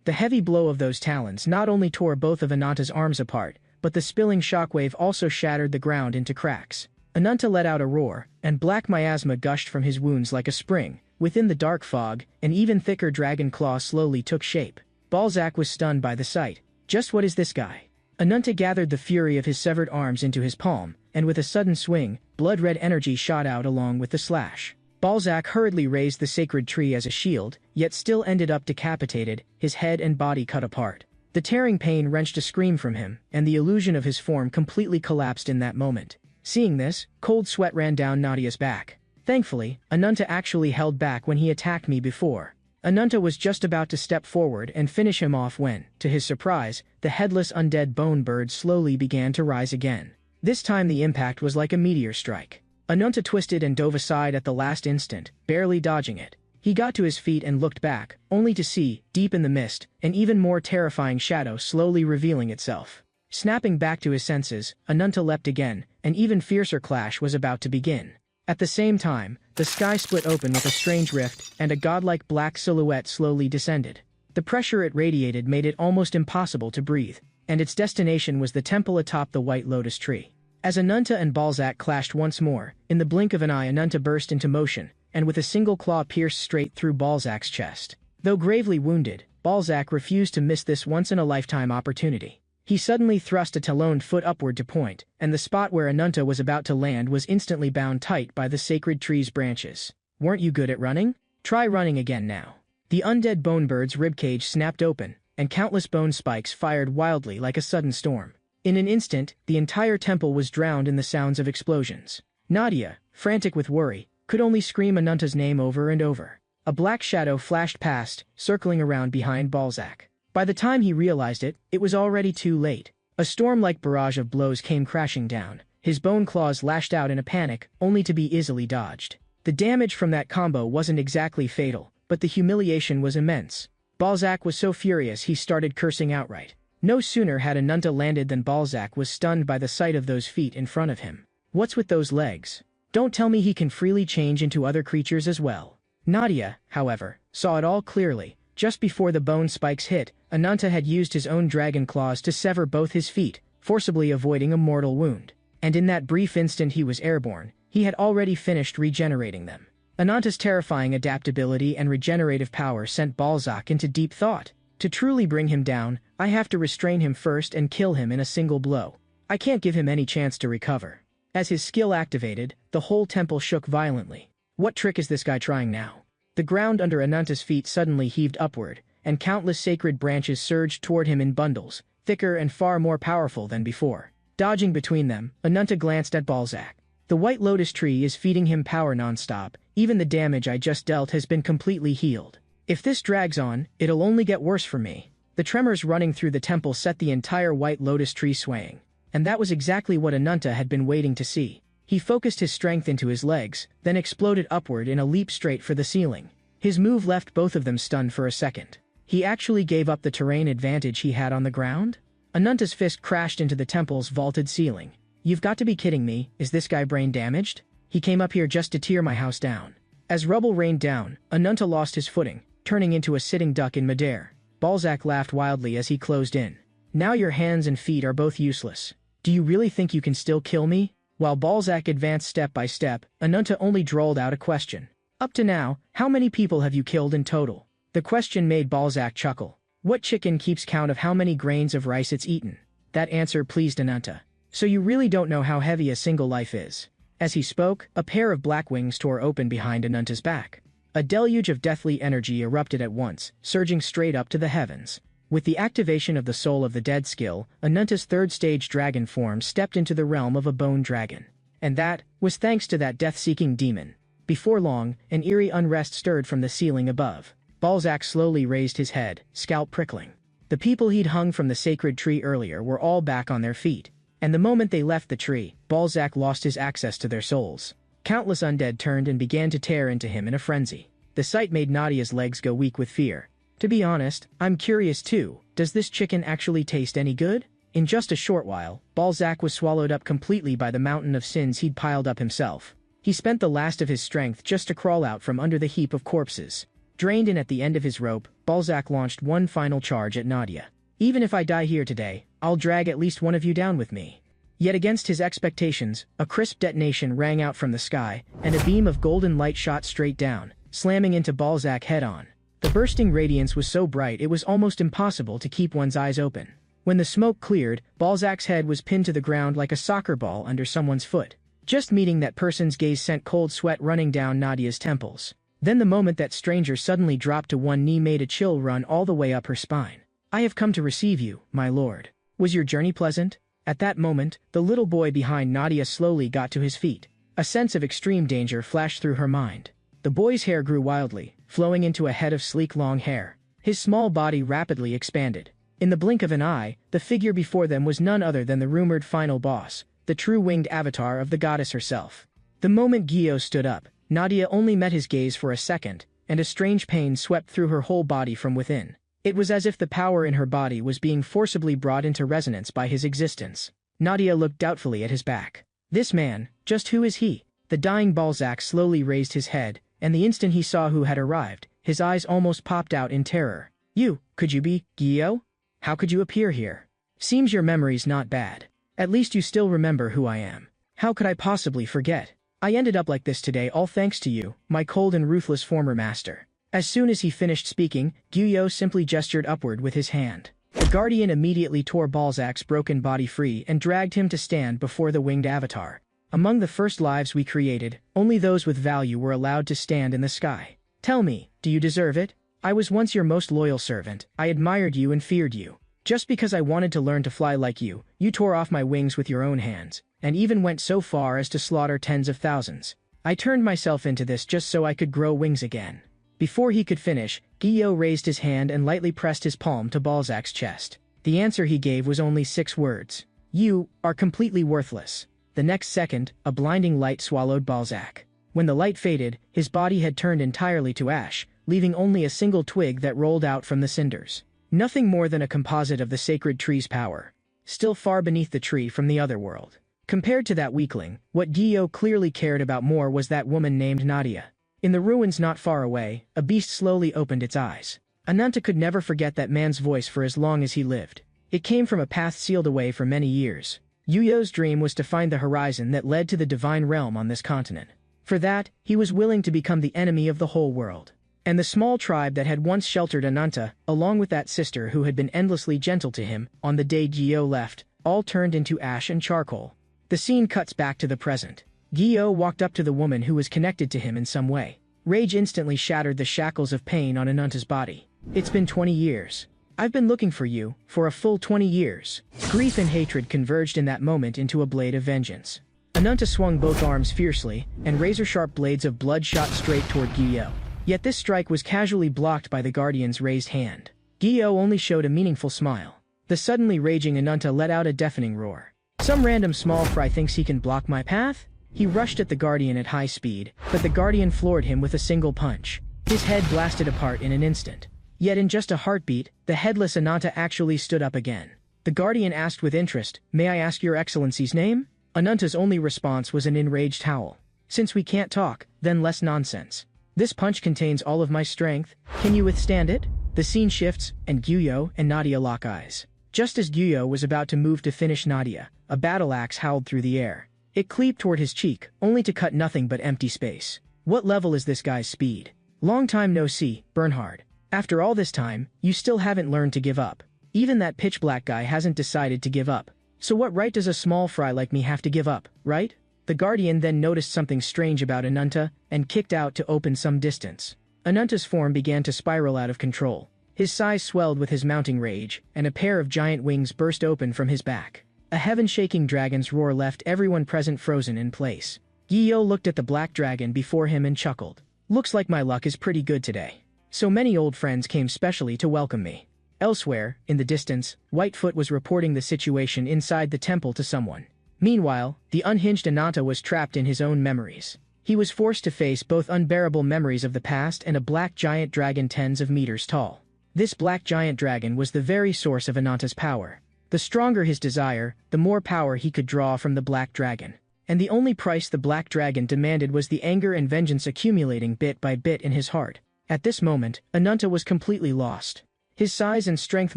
The heavy blow of those talons not only tore both of Ananta's arms apart, but the spilling shockwave also shattered the ground into cracks. Ananta let out a roar, and black miasma gushed from his wounds like a spring. Within the dark fog, an even thicker dragon claw slowly took shape. Balzac was stunned by the sight. Just what is this guy? Ananta gathered the fury of his severed arms into his palm, and with a sudden swing, blood-red energy shot out along with the slash. Balzac hurriedly raised the sacred tree as a shield, yet still ended up decapitated, his head and body cut apart. The tearing pain wrenched a scream from him, and the illusion of his form completely collapsed in that moment. Seeing this, cold sweat ran down Nadia's back. Thankfully, Ananta actually held back when he attacked me before. Ananta was just about to step forward and finish him off when, to his surprise, the headless undead bone bird slowly began to rise again. This time the impact was like a meteor strike. Ananta twisted and dove aside at the last instant, barely dodging it. He got to his feet and looked back, only to see, deep in the mist, an even more terrifying shadow slowly revealing itself. Snapping back to his senses, Ananta leapt again. An even fiercer clash was about to begin. At the same time, the sky split open with a strange rift, and a godlike black silhouette slowly descended. The pressure it radiated made it almost impossible to breathe, and its destination was the temple atop the white lotus tree. As Ananta and Balzac clashed once more, in the blink of an eye Ananta burst into motion, and with a single claw pierced straight through Balzac's chest. Though gravely wounded, Balzac refused to miss this once-in-a-lifetime opportunity. He suddenly thrust a taloned foot upward to point, and the spot where Ananta was about to land was instantly bound tight by the sacred tree's branches. Weren't you good at running? Try running again now. The undead bone bird's ribcage snapped open, and countless bone spikes fired wildly like a sudden storm. In an instant, the entire temple was drowned in the sounds of explosions. Nadia, frantic with worry, could only scream Ananta's name over and over. A black shadow flashed past, circling around behind Balzac. By the time he realized it, it was already too late. A storm-like barrage of blows came crashing down. His bone claws lashed out in a panic, only to be easily dodged. The damage from that combo wasn't exactly fatal, but the humiliation was immense. Balzac was so furious he started cursing outright. No sooner had Ananta landed than Balzac was stunned by the sight of those feet in front of him. What's with those legs? Don't tell me he can freely change into other creatures as well. Nadia, however, saw it all clearly. Just before the bone spikes hit, Ananta had used his own dragon claws to sever both his feet, forcibly avoiding a mortal wound. And in that brief instant he was airborne, he had already finished regenerating them. Ananta's terrifying adaptability and regenerative power sent Balzac into deep thought. To truly bring him down, I have to restrain him first and kill him in a single blow. I can't give him any chance to recover. As his skill activated, the whole temple shook violently. What trick is this guy trying now? The ground under Ananta's feet suddenly heaved upward, and countless sacred branches surged toward him in bundles, thicker and far more powerful than before. Dodging between them, Ananta glanced at Balzac. The white lotus tree is feeding him power non-stop. Even the damage I just dealt has been completely healed. If this drags on, it'll only get worse for me. The tremors running through the temple set the entire white lotus tree swaying. And that was exactly what Ananta had been waiting to see. He focused his strength into his legs, then exploded upward in a leap straight for the ceiling. His move left both of them stunned for a second. He actually gave up the terrain advantage he had on the ground? Ananta's fist crashed into the temple's vaulted ceiling. You've got to be kidding me, is this guy brain damaged? He came up here just to tear my house down. As rubble rained down, Ananta lost his footing, turning into a sitting duck in midair. Balzac laughed wildly as he closed in. Now your hands and feet are both useless. Do you really think you can still kill me? While Balzac advanced step by step, Ananta only drawled out a question. Up to now, how many people have you killed in total? The question made Balzac chuckle. What chicken keeps count of how many grains of rice it's eaten? That answer pleased Ananta. So you really don't know how heavy a single life is. As he spoke, a pair of black wings tore open behind Ananta's back. A deluge of deathly energy erupted at once, surging straight up to the heavens. With the activation of the Soul of the Dead skill, Ananta's third-stage dragon form stepped into the realm of a bone dragon. And that was thanks to that death-seeking demon. Before long, an eerie unrest stirred from the ceiling above. Balzac slowly raised his head, scalp prickling. The people he'd hung from the sacred tree earlier were all back on their feet. And the moment they left the tree, Balzac lost his access to their souls. Countless undead turned and began to tear into him in a frenzy. The sight made Nadia's legs go weak with fear. To be honest, I'm curious too. Does this chicken actually taste any good? In just a short while, Balzac was swallowed up completely by the mountain of sins he'd piled up himself. He spent the last of his strength just to crawl out from under the heap of corpses. Drained in at the end of his rope, Balzac launched one final charge at Nadia. Even if I die here today, I'll drag at least one of you down with me. Yet against his expectations, a crisp detonation rang out from the sky, and a beam of golden light shot straight down, slamming into Balzac head-on. The bursting radiance was so bright it was almost impossible to keep one's eyes open. When the smoke cleared, Balzac's head was pinned to the ground like a soccer ball under someone's foot. Just meeting that person's gaze sent cold sweat running down Nadia's temples. Then the moment that stranger suddenly dropped to one knee made a chill run all the way up her spine. I have come to receive you, my lord. Was your journey pleasant? At that moment, the little boy behind Nadia slowly got to his feet. A sense of extreme danger flashed through her mind. The boy's hair grew wildly, flowing into a head of sleek long hair. His small body rapidly expanded. In the blink of an eye, the figure before them was none other than the rumored final boss, the true winged avatar of the goddess herself. The moment Gyo stood up, Nadia only met his gaze for a second, and a strange pain swept through her whole body from within. It was as if the power in her body was being forcibly brought into resonance by his existence. Nadia looked doubtfully at his back. This man, just who is he? The dying Balzac slowly raised his head, and the instant he saw who had arrived, his eyes almost popped out in terror. You, could you be, Gyo? How could you appear here? Seems your memory's not bad. At least you still remember who I am. How could I possibly forget? I ended up like this today all thanks to you, my cold and ruthless former master. As soon as he finished speaking, Gyo simply gestured upward with his hand. The guardian immediately tore Balzac's broken body free and dragged him to stand before the winged avatar. Among the first lives we created, only those with value were allowed to stand in the sky. Tell me, do you deserve it? I was once your most loyal servant. I admired you and feared you. Just because I wanted to learn to fly like you, you tore off my wings with your own hands, and even went so far as to slaughter tens of thousands. I turned myself into this just so I could grow wings again. Before he could finish, Gyo raised his hand and lightly pressed his palm to Balzac's chest. The answer he gave was only 6 words. You are completely worthless. The next second, a blinding light swallowed Balzac. When the light faded, his body had turned entirely to ash, leaving only a single twig that rolled out from the cinders. Nothing more than a composite of the sacred tree's power. Still far beneath the tree from the other world. Compared to that weakling, what Gyo clearly cared about more was that woman named Nadia. In the ruins not far away, a beast slowly opened its eyes. Ananta could never forget that man's voice for as long as he lived. It came from a path sealed away for many years. Yuyo's dream was to find the horizon that led to the divine realm on this continent. For that, he was willing to become the enemy of the whole world. And the small tribe that had once sheltered Ananta, along with that sister who had been endlessly gentle to him, on the day Gyo left, all turned into ash and charcoal. The scene cuts back to the present. Gyo walked up to the woman who was connected to him in some way. Rage instantly shattered the shackles of pain on Ananta's body. It's been 20 years. I've been looking for you, for a full 20 years. Grief and hatred converged in that moment into a blade of vengeance. Ananta swung both arms fiercely, and razor-sharp blades of blood shot straight toward Gyo. Yet this strike was casually blocked by the guardian's raised hand. Gyo only showed a meaningful smile. The suddenly raging Ananta let out a deafening roar. Some random small fry thinks he can block my path? He rushed at the guardian at high speed, but the guardian floored him with a single punch. His head blasted apart in an instant. Yet in just a heartbeat, the headless Ananta actually stood up again. The guardian asked with interest, "May I ask your excellency's name?" Ananta's only response was an enraged howl. "Since we can't talk, then less nonsense. This punch contains all of my strength. Can you withstand it?" The scene shifts, and Gyo and Nadia lock eyes. Just as Gyo was about to move to finish Nadia, a battle axe howled through the air. It cleaved toward his cheek, only to cut nothing but empty space. What level is this guy's speed? Long time no see, Bernhard. After all this time, you still haven't learned to give up. Even that pitch-black guy hasn't decided to give up. So what right does a small fry like me have to give up, right? The guardian then noticed something strange about Ananta, and kicked out to open some distance. Ananta's form began to spiral out of control. His size swelled with his mounting rage, and a pair of giant wings burst open from his back. A heaven-shaking dragon's roar left everyone present frozen in place. Gyo looked at the black dragon before him and chuckled. Looks like my luck is pretty good today. So many old friends came specially to welcome me. Elsewhere, in the distance, Whitefoot was reporting the situation inside the temple to someone. Meanwhile, the unhinged Ananta was trapped in his own memories. He was forced to face both unbearable memories of the past and a black giant dragon tens of meters tall. This black giant dragon was the very source of Ananta's power. The stronger his desire, the more power he could draw from the black dragon. And the only price the black dragon demanded was the anger and vengeance accumulating bit by bit in his heart. At this moment, Ananta was completely lost. His size and strength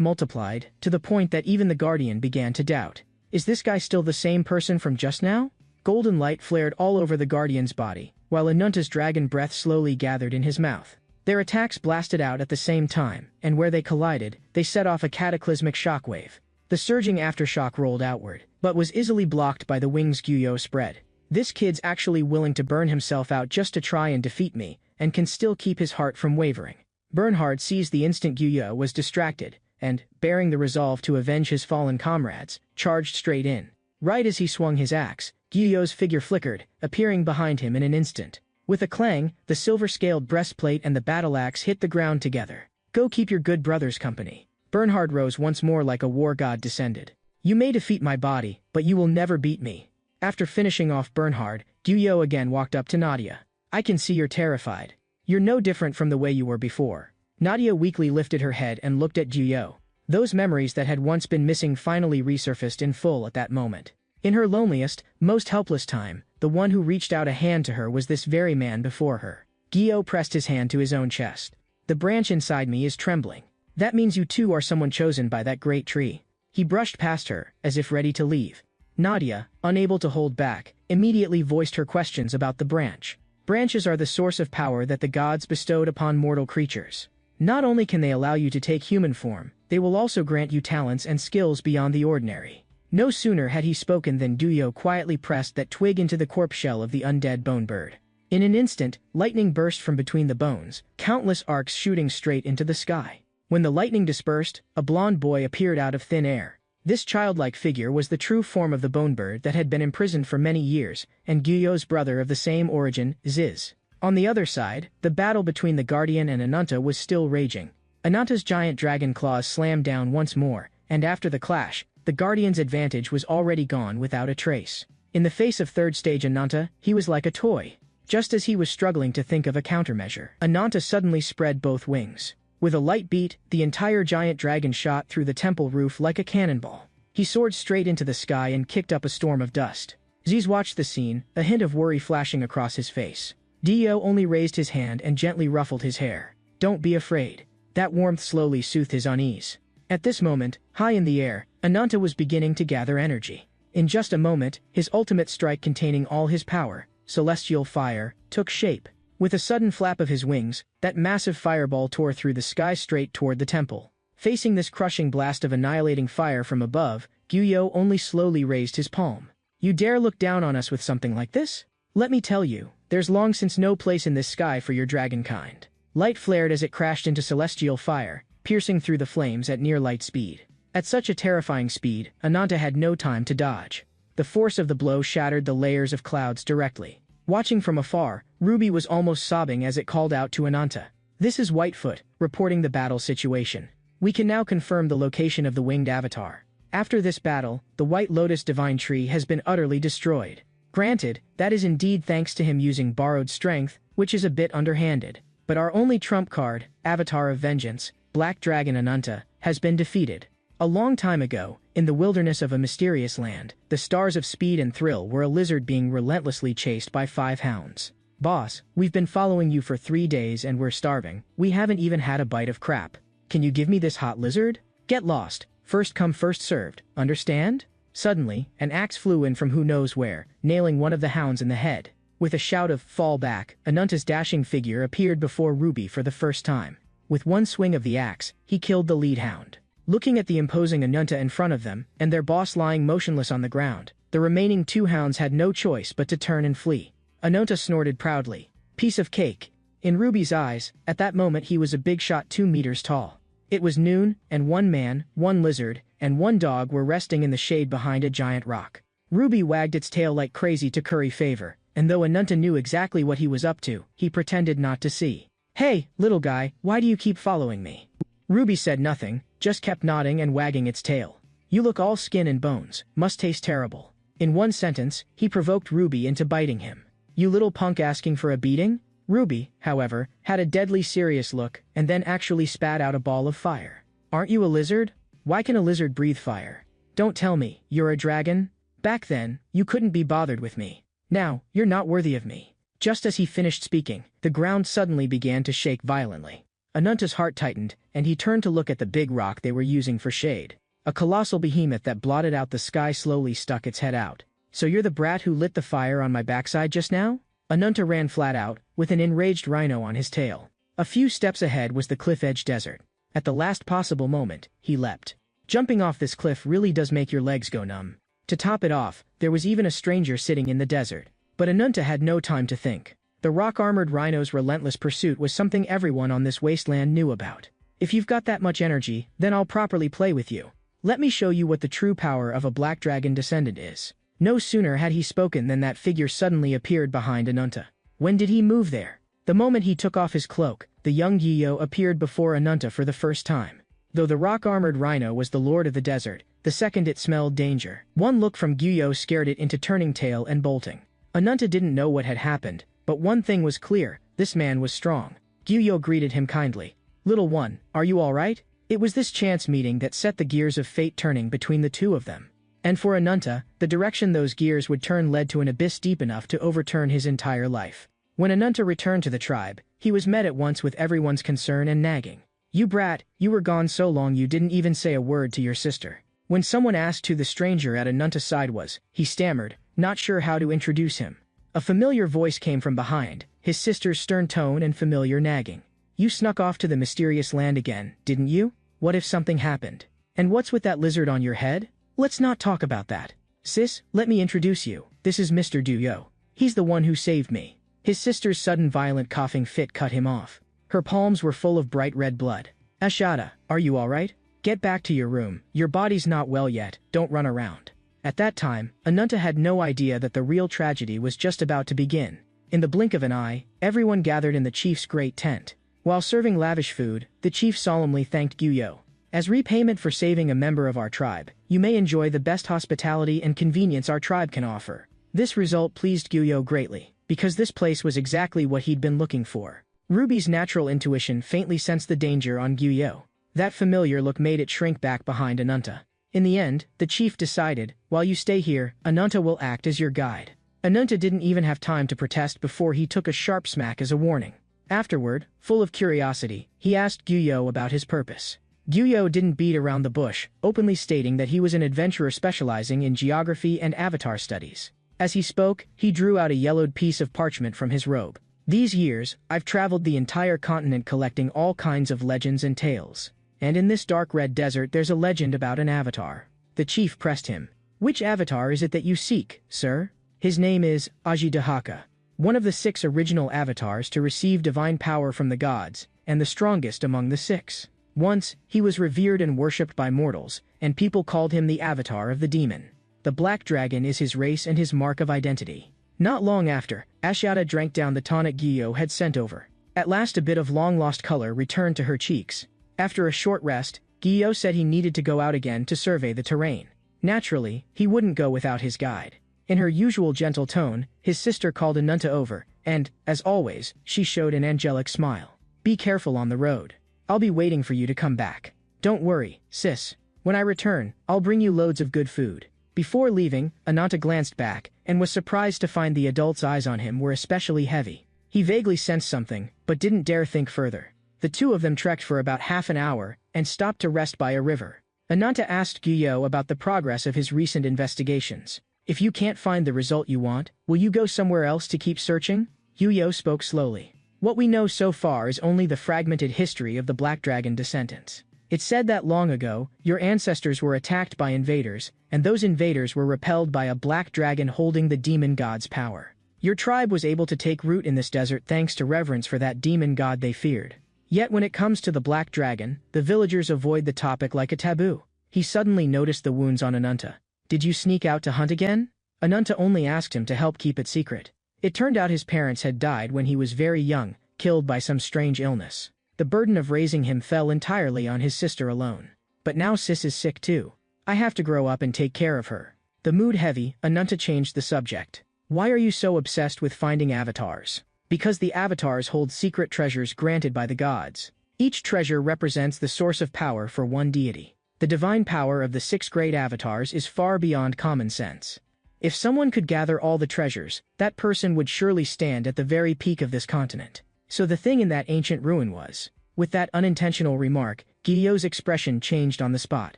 multiplied, to the point that even the guardian began to doubt. Is this guy still the same person from just now? Golden light flared all over the guardian's body, while Ananta's dragon breath slowly gathered in his mouth. Their attacks blasted out at the same time, and where they collided, they set off a cataclysmic shockwave. The surging aftershock rolled outward, but was easily blocked by the wings Gyo spread. This kid's actually willing to burn himself out just to try and defeat me, and can still keep his heart from wavering. Bernhard seized the instant Gyo was distracted, and, bearing the resolve to avenge his fallen comrades, charged straight in. Right as he swung his axe, Gyuyo's figure flickered, appearing behind him in an instant. With a clang, the silver-scaled breastplate and the battle-axe hit the ground together. "Go keep your good brothers company." Bernhard rose once more like a war god descended. "You may defeat my body, but you will never beat me." After finishing off Bernhard, Gyuyo again walked up to Nadia. "I can see you're terrified. You're no different from the way you were before." Nadia weakly lifted her head and looked at Gyuyo. Those memories that had once been missing finally resurfaced in full at that moment. In her loneliest, most helpless time, the one who reached out a hand to her was this very man before her. Gyuyo pressed his hand to his own chest. "The branch inside me is trembling. That means you too are someone chosen by that great tree." He brushed past her, as if ready to leave. Nadia, unable to hold back, immediately voiced her questions about the branch. Branches are the source of power that the gods bestowed upon mortal creatures. Not only can they allow you to take human form, they will also grant you talents and skills beyond the ordinary. No sooner had he spoken than Gyuyo quietly pressed that twig into the corpse shell of the undead bone bird. In an instant, lightning burst from between the bones, countless arcs shooting straight into the sky. When the lightning dispersed, a blond boy appeared out of thin air. This childlike figure was the true form of the bone bird that had been imprisoned for many years, and Gyuyo's brother of the same origin, Ziz. On the other side, the battle between the Guardian and Ananta was still raging. Ananta's giant dragon claws slammed down once more, and after the clash, the Guardian's advantage was already gone without a trace. In the face of third stage Ananta, he was like a toy. Just as he was struggling to think of a countermeasure, Ananta suddenly spread both wings. With a light beat, the entire giant dragon shot through the temple roof like a cannonball. He soared straight into the sky and kicked up a storm of dust. Ziz watched the scene, a hint of worry flashing across his face. Dio only raised his hand and gently ruffled his hair. "Don't be afraid." That warmth slowly soothed his unease. At this moment, high in the air, Ananta was beginning to gather energy. In just a moment, his ultimate strike containing all his power, celestial fire, took shape. With a sudden flap of his wings, that massive fireball tore through the sky straight toward the temple. Facing this crushing blast of annihilating fire from above, Gyuyo only slowly raised his palm. "You dare look down on us with something like this? Let me tell you, there's long since no place in this sky for your dragon kind." Light flared as it crashed into celestial fire, piercing through the flames at near light speed. At such a terrifying speed, Ananta had no time to dodge. The force of the blow shattered the layers of clouds directly. Watching from afar, Ruby was almost sobbing as it called out to Ananta. "This is Whitefoot, reporting the battle situation. We can now confirm the location of the winged avatar. After this battle, the White Lotus Divine Tree has been utterly destroyed. Granted, that is indeed thanks to him using borrowed strength, which is a bit underhanded. But our only trump card, Avatar of Vengeance, Black Dragon Ananta, has been defeated. A long time ago, in the wilderness of a mysterious land, the stars of speed and thrill were a lizard being relentlessly chased by 5 hounds. Boss, we've been following you for 3 days and we're starving. We haven't even had a bite of crap. Can you give me this hot lizard? Get lost. First come first served, understand?" Suddenly, an axe flew in from who knows where, nailing one of the hounds in the head. With a shout of "fall back," Ananta's dashing figure appeared before Ruby for the first time. With one swing of the axe, he killed the lead hound. Looking at the imposing Ananta in front of them, and their boss lying motionless on the ground, the remaining 2 hounds had no choice but to turn and flee. Ananta snorted proudly. Piece of cake. In Ruby's eyes, at that moment he was a big shot 2 meters tall. It was noon, and 1 man, 1 lizard, and 1 dog were resting in the shade behind a giant rock. Ruby wagged its tail like crazy to curry favor, and though Ananta knew exactly what he was up to, he pretended not to see. "Hey, little guy, why do you keep following me?" Ruby said nothing, just kept nodding and wagging its tail. "You look all skin and bones, must taste terrible." In one sentence, he provoked Ruby into biting him. "You little punk asking for a beating?" Ruby, however, had a deadly serious look, and then actually spat out a ball of fire. "Aren't you a lizard? Why can a lizard breathe fire? Don't tell me, you're a dragon? Back then, you couldn't be bothered with me. Now, you're not worthy of me." Just as he finished speaking, the ground suddenly began to shake violently. Ananta's heart tightened, and he turned to look at the big rock they were using for shade. A colossal behemoth that blotted out the sky slowly stuck its head out. "So you're the brat who lit the fire on my backside just now?" Ananta ran flat out, with an enraged rhino on his tail. A few steps ahead was the cliff-edge desert. At the last possible moment, he leapt. Jumping off this cliff really does make your legs go numb. To top it off, there was even a stranger sitting in the desert. But Ananta had no time to think. The rock-armored rhino's relentless pursuit was something everyone on this wasteland knew about. If you've got that much energy, then I'll properly play with you. Let me show you what the true power of a black dragon descendant is. No sooner had he spoken than that figure suddenly appeared behind Ananta. When did he move there? The moment he took off his cloak, the young Gyo appeared before Ananta for the first time. Though the rock-armored rhino was the lord of the desert, the second it smelled danger. One look from Gyo scared it into turning tail and bolting. Ananta didn't know what had happened, but one thing was clear: this man was strong. Gyo greeted him kindly. "Little one, are you all right?" It was this chance meeting that set the gears of fate turning between the two of them. And for Ananta, the direction those gears would turn led to an abyss deep enough to overturn his entire life. When Ananta returned to the tribe, he was met at once with everyone's concern and nagging. "You brat, you were gone so long you didn't even say a word to your sister." When someone asked who the stranger at Ananta's side was, he stammered, not sure how to introduce him. A familiar voice came from behind, his sister's stern tone and familiar nagging. "You snuck off to the mysterious land again, didn't you? What if something happened? And what's with that lizard on your head? Let's not talk about that. Sis, let me introduce you. This is Mr. Duyo. He's the one who saved me." His sister's sudden violent coughing fit cut him off. Her palms were full of bright red blood. "Ashada, are you all right? Get back to your room. Your body's not well yet, don't run around." At that time, Ananta had no idea that the real tragedy was just about to begin. In the blink of an eye, everyone gathered in the chief's great tent. While serving lavish food, the chief solemnly thanked Gyo. "As repayment for saving a member of our tribe, you may enjoy the best hospitality and convenience our tribe can offer." This result pleased Gyo greatly, because this place was exactly what he'd been looking for. Ruby's natural intuition faintly sensed the danger on Gyo. That familiar look made it shrink back behind Ananta. In the end, the chief decided, "While you stay here, Ananta will act as your guide." Ananta didn't even have time to protest before he took a sharp smack as a warning. Afterward, full of curiosity, he asked Gyo about his purpose. Gyo didn't beat around the bush, openly stating that he was an adventurer specializing in geography and avatar studies. As he spoke, he drew out a yellowed piece of parchment from his robe. "These years, I've traveled the entire continent collecting all kinds of legends and tales. And in this dark red desert there's a legend about an avatar." The chief pressed him. "Which avatar is it that you seek, sir?" "His name is Ajidahaka, one of the 6 original avatars to receive divine power from the gods, and the strongest among the 6. Once, he was revered and worshipped by mortals, and people called him the avatar of the demon. The black dragon is his race and his mark of identity." Not long after, Ashada drank down the tonic Gyo had sent over. At last a bit of long-lost color returned to her cheeks. After a short rest, Gyo said he needed to go out again to survey the terrain. Naturally, he wouldn't go without his guide. In her usual gentle tone, his sister called Ananta over, and, as always, she showed an angelic smile. "Be careful on the road. I'll be waiting for you to come back. Don't worry, sis. When I return, I'll bring you loads of good food." Before leaving, Ananta glanced back, and was surprised to find the adult's eyes on him were especially heavy. He vaguely sensed something, but didn't dare think further. The two of them trekked for about half an hour, and stopped to rest by a river. Ananta asked Gyo about the progress of his recent investigations. "If you can't find the result you want, will you go somewhere else to keep searching?" Gyo spoke slowly. "What we know so far is only the fragmented history of the Black Dragon descendants. It's said that long ago, your ancestors were attacked by invaders, and those invaders were repelled by a black dragon holding the demon god's power. Your tribe was able to take root in this desert thanks to reverence for that demon god they feared. Yet when it comes to the black dragon, the villagers avoid the topic like a taboo." He suddenly noticed the wounds on Ananta. "Did you sneak out to hunt again?" Ananta only asked him to help keep it secret. It turned out his parents had died when he was very young, killed by some strange illness. The burden of raising him fell entirely on his sister alone. "But now sis is sick too. I have to grow up and take care of her." The mood heavy, Ananta changed the subject. "Why are you so obsessed with finding avatars?" "Because the avatars hold secret treasures granted by the gods. Each treasure represents the source of power for one deity. The divine power of the 6 great avatars is far beyond common sense. If someone could gather all the treasures, that person would surely stand at the very peak of this continent. So the thing in that ancient ruin was..." With that unintentional remark, Gyo's expression changed on the spot.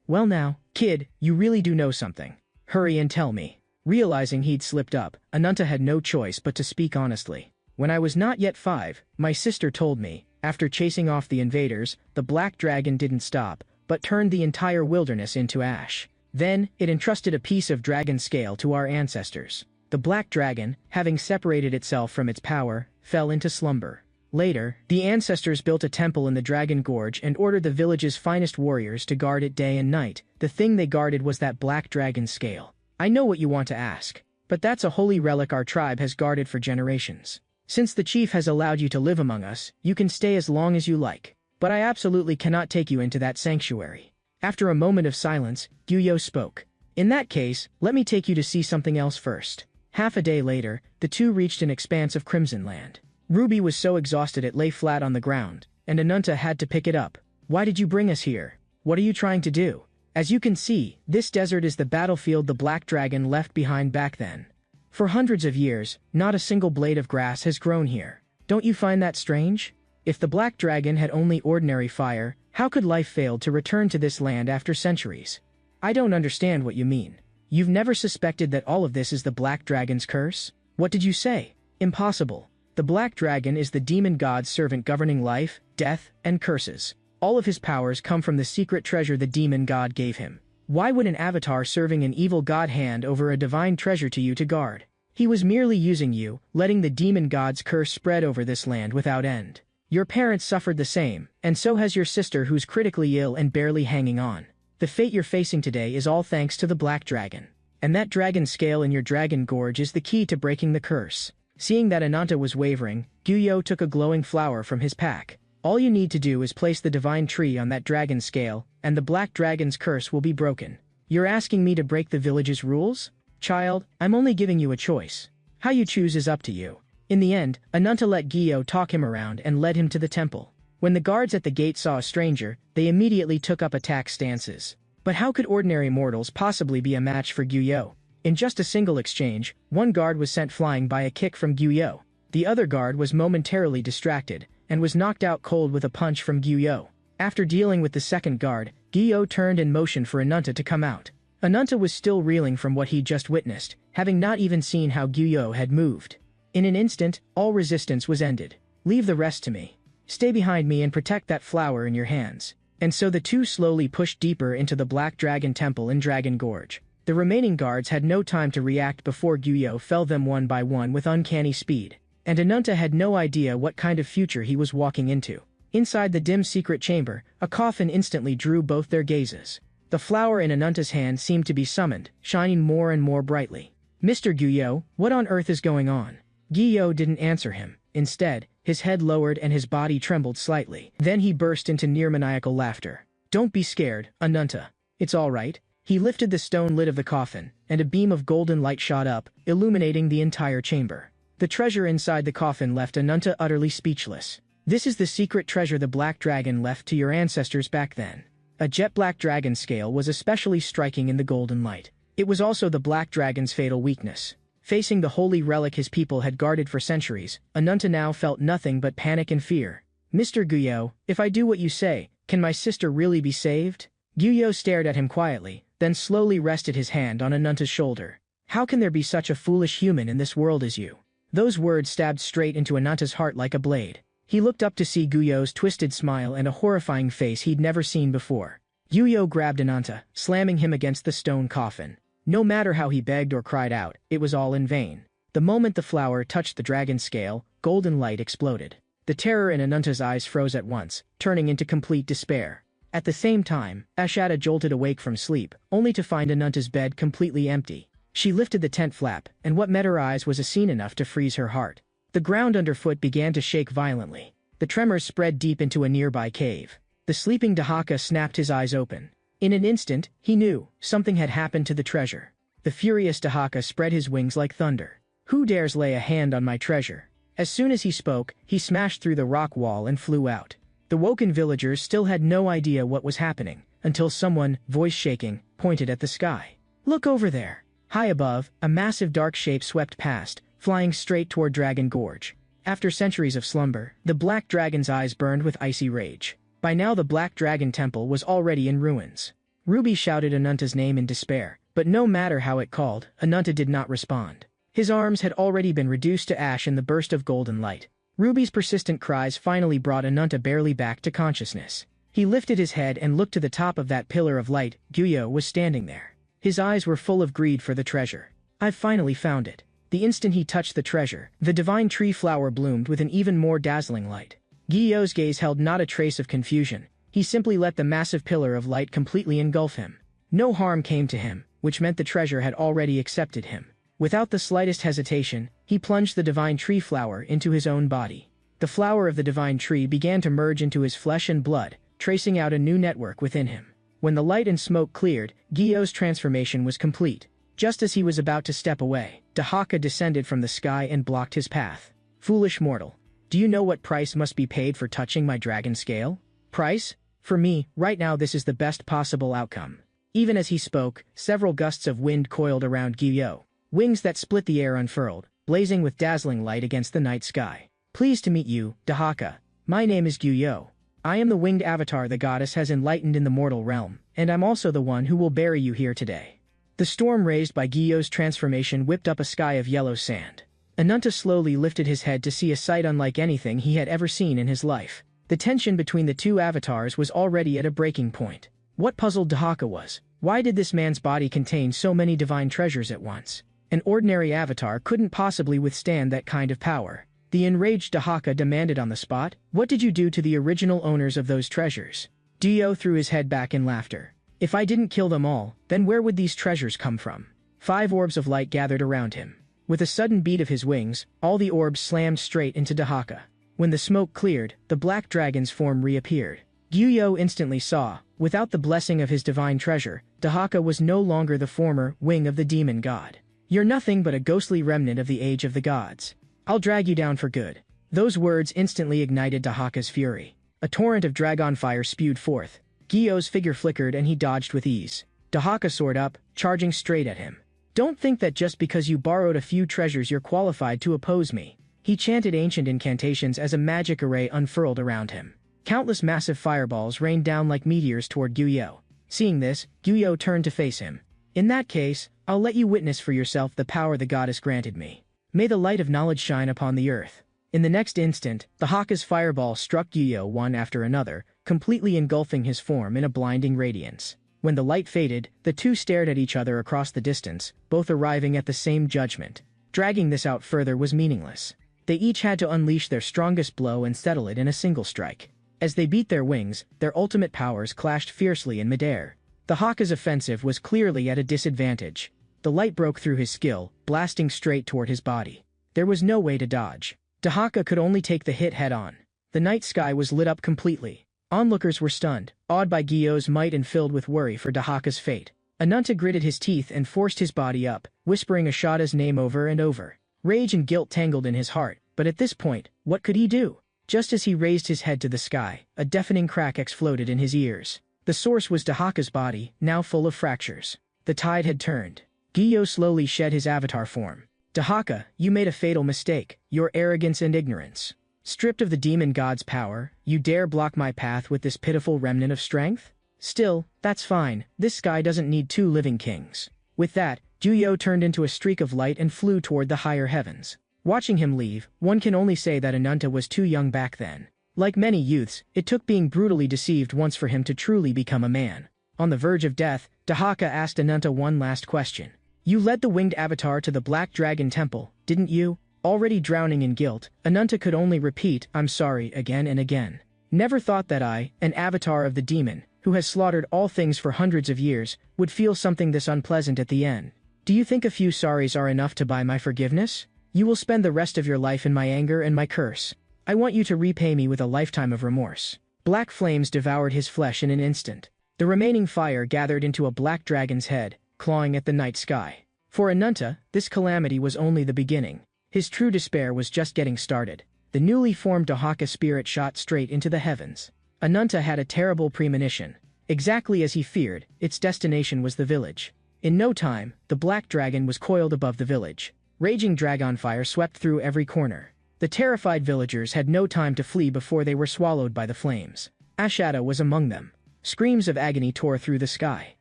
"Well now, kid, you really do know something. Hurry and tell me." Realizing he'd slipped up, Ananta had no choice but to speak honestly. "When I was not yet 5, my sister told me, after chasing off the invaders, the black dragon didn't stop, but turned the entire wilderness into ash. Then, it entrusted a piece of dragon scale to our ancestors. The black dragon, having separated itself from its power, fell into slumber. Later, the ancestors built a temple in the Dragon Gorge and ordered the village's finest warriors to guard it day and night. The thing they guarded was that black dragon scale. I know what you want to ask, but that's a holy relic our tribe has guarded for generations. Since the chief has allowed you to live among us, you can stay as long as you like. But I absolutely cannot take you into that sanctuary. After a moment of silence, Gyu spoke. In that case, let me take you to see something else first. Half a day later, the two reached an expanse of crimson land. Ruby was so exhausted it lay flat on the ground, and Ananta had to pick it up. Why did you bring us here? What are you trying to do? As you can see, this desert is the battlefield the black dragon left behind back then. For hundreds of years, not a single blade of grass has grown here. Don't you find that strange? If the black dragon had only ordinary fire, how could life fail to return to this land after centuries? I don't understand what you mean. You've never suspected that all of this is the black dragon's curse? What did you say? Impossible. The black dragon is the demon god's servant governing life, death, and curses. All of his powers come from the secret treasure the demon god gave him. Why would an avatar serving an evil god hand over a divine treasure to you to guard? He was merely using you, letting the demon god's curse spread over this land without end. Your parents suffered the same, and so has your sister who's critically ill and barely hanging on. The fate you're facing today is all thanks to the black dragon. And that dragon scale in your dragon gorge is the key to breaking the curse. Seeing that Ananta was wavering, Gyu took a glowing flower from his pack. All you need to do is place the divine tree on that dragon scale, and the black dragon's curse will be broken. You're asking me to break the village's rules? Child, I'm only giving you a choice. How you choose is up to you. In the end, Ananta let Gyu talk him around and led him to the temple. When the guards at the gate saw a stranger, they immediately took up attack stances. But how could ordinary mortals possibly be a match for Gyu? In just a single exchange, one guard was sent flying by a kick from Gyu. The other guard was momentarily distracted, and was knocked out cold with a punch from Gyu. After dealing with the second guard, Gyu turned and motioned for Ananta to come out. Ananta was still reeling from what he'd just witnessed, having not even seen how Gyu had moved. In an instant, all resistance was ended. Leave the rest to me. Stay behind me and protect that flower in your hands. And so the two slowly pushed deeper into the Black Dragon Temple in Dragon Gorge. The remaining guards had no time to react before Gyu felled them one by one with uncanny speed. And Ananta had no idea what kind of future he was walking into. Inside the dim secret chamber, a coffin instantly drew both their gazes. The flower in Ananta's hand seemed to be summoned, shining more and more brightly. Mr. Gyu, what on earth is going on? Gyu didn't answer him. Instead, his head lowered and his body trembled slightly. Then he burst into near-maniacal laughter. Don't be scared, Ananta. It's all right. He lifted the stone lid of the coffin, and a beam of golden light shot up, illuminating the entire chamber. The treasure inside the coffin left Ananta utterly speechless. This is the secret treasure the Black Dragon left to your ancestors back then. A jet-black dragon scale was especially striking in the golden light. It was also the Black Dragon's fatal weakness. Facing the holy relic his people had guarded for centuries, Ananta now felt nothing but panic and fear. Mr. Gyu, if I do what you say, can my sister really be saved? Gyu stared at him quietly, then slowly rested his hand on Ananta's shoulder. How can there be such a foolish human in this world as you? Those words stabbed straight into Ananta's heart like a blade. He looked up to see Gyu's twisted smile and a horrifying face he'd never seen before. Gyu grabbed Ananta, slamming him against the stone coffin. No matter how he begged or cried out, it was all in vain. The moment the flower touched the dragon scale, golden light exploded. The terror in Ananta's eyes froze at once, turning into complete despair. At the same time, Ashata jolted awake from sleep, only to find Ananta's bed completely empty. She lifted the tent flap, and what met her eyes was a scene enough to freeze her heart. The ground underfoot began to shake violently. The tremors spread deep into a nearby cave. The sleeping Dahaka snapped his eyes open. In an instant, he knew something had happened to the treasure. The furious Dahaka spread his wings like thunder. Who dares lay a hand on my treasure? As soon as he spoke, he smashed through the rock wall and flew out. The woken villagers still had no idea what was happening, until someone, voice shaking, pointed at the sky. Look over there. High above, a massive dark shape swept past, flying straight toward Dragon Gorge. After centuries of slumber, the Black Dragon's eyes burned with icy rage. By now the Black Dragon Temple was already in ruins. Ruby shouted Ananta's name in despair, but no matter how it called, Ananta did not respond. His arms had already been reduced to ash in the burst of golden light. Ruby's persistent cries finally brought Ananta barely back to consciousness. He lifted his head and looked to the top of that pillar of light. Gyu was standing there. His eyes were full of greed for the treasure. I've finally found it. The instant he touched the treasure, the divine tree flower bloomed with an even more dazzling light. Guillau's gaze held not a trace of confusion. He simply let the massive pillar of light completely engulf him. No harm came to him, which meant the treasure had already accepted him. Without the slightest hesitation, he plunged the divine tree flower into his own body. The flower of the divine tree began to merge into his flesh and blood, tracing out a new network within him. When the light and smoke cleared, Guillau's transformation was complete. Just as he was about to step away, Dahaka descended from the sky and blocked his path. Foolish mortal. Do you know what price must be paid for touching my dragon scale? Price? For me, right now this is the best possible outcome. Even as he spoke, several gusts of wind coiled around Guillou. Wings that split the air unfurled, blazing with dazzling light against the night sky. Pleased to meet you, Dahaka. My name is Guillou. I am the winged avatar the goddess has enlightened in the mortal realm, and I'm also the one who will bury you here today. The storm raised by Guillau's transformation whipped up a sky of yellow sand. Ananta slowly lifted his head to see a sight unlike anything he had ever seen in his life. The tension between the two avatars was already at a breaking point. What puzzled Dahaka was, why did this man's body contain so many divine treasures at once? An ordinary avatar couldn't possibly withstand that kind of power. The enraged Dahaka demanded on the spot, "What did you do to the original owners of those treasures?" Dio threw his head back in laughter. "If I didn't kill them all, then where would these treasures come from?" 5 orbs of light gathered around him. With a sudden beat of his wings, all the orbs slammed straight into Dahaka. When the smoke cleared, the black dragon's form reappeared. Guillou instantly saw, without the blessing of his divine treasure, Dahaka was no longer the former wing of the demon god. "You're nothing but a ghostly remnant of the age of the gods. I'll drag you down for good." Those words instantly ignited Dahaka's fury. A torrent of dragon fire spewed forth. Guillau's figure flickered and he dodged with ease. Dahaka soared up, charging straight at him. "Don't think that just because you borrowed a few treasures you're qualified to oppose me." He chanted ancient incantations as a magic array unfurled around him. Countless massive fireballs rained down like meteors toward Guillou. Seeing this, Guillou turned to face him. "In that case, I'll let you witness for yourself the power the goddess granted me. May the light of knowledge shine upon the earth." In the next instant, Dahaka's fireball struck Guillou one after another, completely engulfing his form in a blinding radiance. When the light faded, the two stared at each other across the distance, both arriving at the same judgment. Dragging this out further was meaningless. They each had to unleash their strongest blow and settle it in a single strike. As they beat their wings, their ultimate powers clashed fiercely in midair. Dahaka's offensive was clearly at a disadvantage. The light broke through his skill, blasting straight toward his body. There was no way to dodge. Dahaka could only take the hit head-on. The night sky was lit up completely. Onlookers were stunned, awed by Guillau's might and filled with worry for Dahaka's fate. Ananta gritted his teeth and forced his body up, whispering Ashada's name over and over. Rage and guilt tangled in his heart, but at this point, what could he do? Just as he raised his head to the sky, a deafening crack exploded in his ears. The source was Dahaka's body, now full of fractures. The tide had turned. Guillou slowly shed his avatar form. "Dahaka, you made a fatal mistake, your arrogance and ignorance. Stripped of the demon god's power, you dare block my path with this pitiful remnant of strength? Still, that's fine, this sky doesn't need 2 living kings." With that, Guillou turned into a streak of light and flew toward the higher heavens. Watching him leave, one can only say that Ananta was too young back then. Like many youths, it took being brutally deceived once for him to truly become a man. On the verge of death, Dahaka asked Ananta one last question. "You led the winged avatar to the Black Dragon Temple, didn't you?" Already drowning in guilt, Ananta could only repeat, "I'm sorry," again and again. "Never thought that I, an avatar of the demon, who has slaughtered all things for hundreds of years, would feel something this unpleasant at the end. Do you think a few sorries are enough to buy my forgiveness? You will spend the rest of your life in my anger and my curse. I want you to repay me with a lifetime of remorse." Black flames devoured his flesh in an instant. The remaining fire gathered into a black dragon's head, clawing at the night sky. For Ananta, this calamity was only the beginning. His true despair was just getting started. The newly formed Dahaka spirit shot straight into the heavens. Ananta had a terrible premonition. Exactly as he feared, its destination was the village. In no time, the black dragon was coiled above the village. Raging dragon fire swept through every corner. The terrified villagers had no time to flee before they were swallowed by the flames. Ashada was among them. Screams of agony tore through the sky.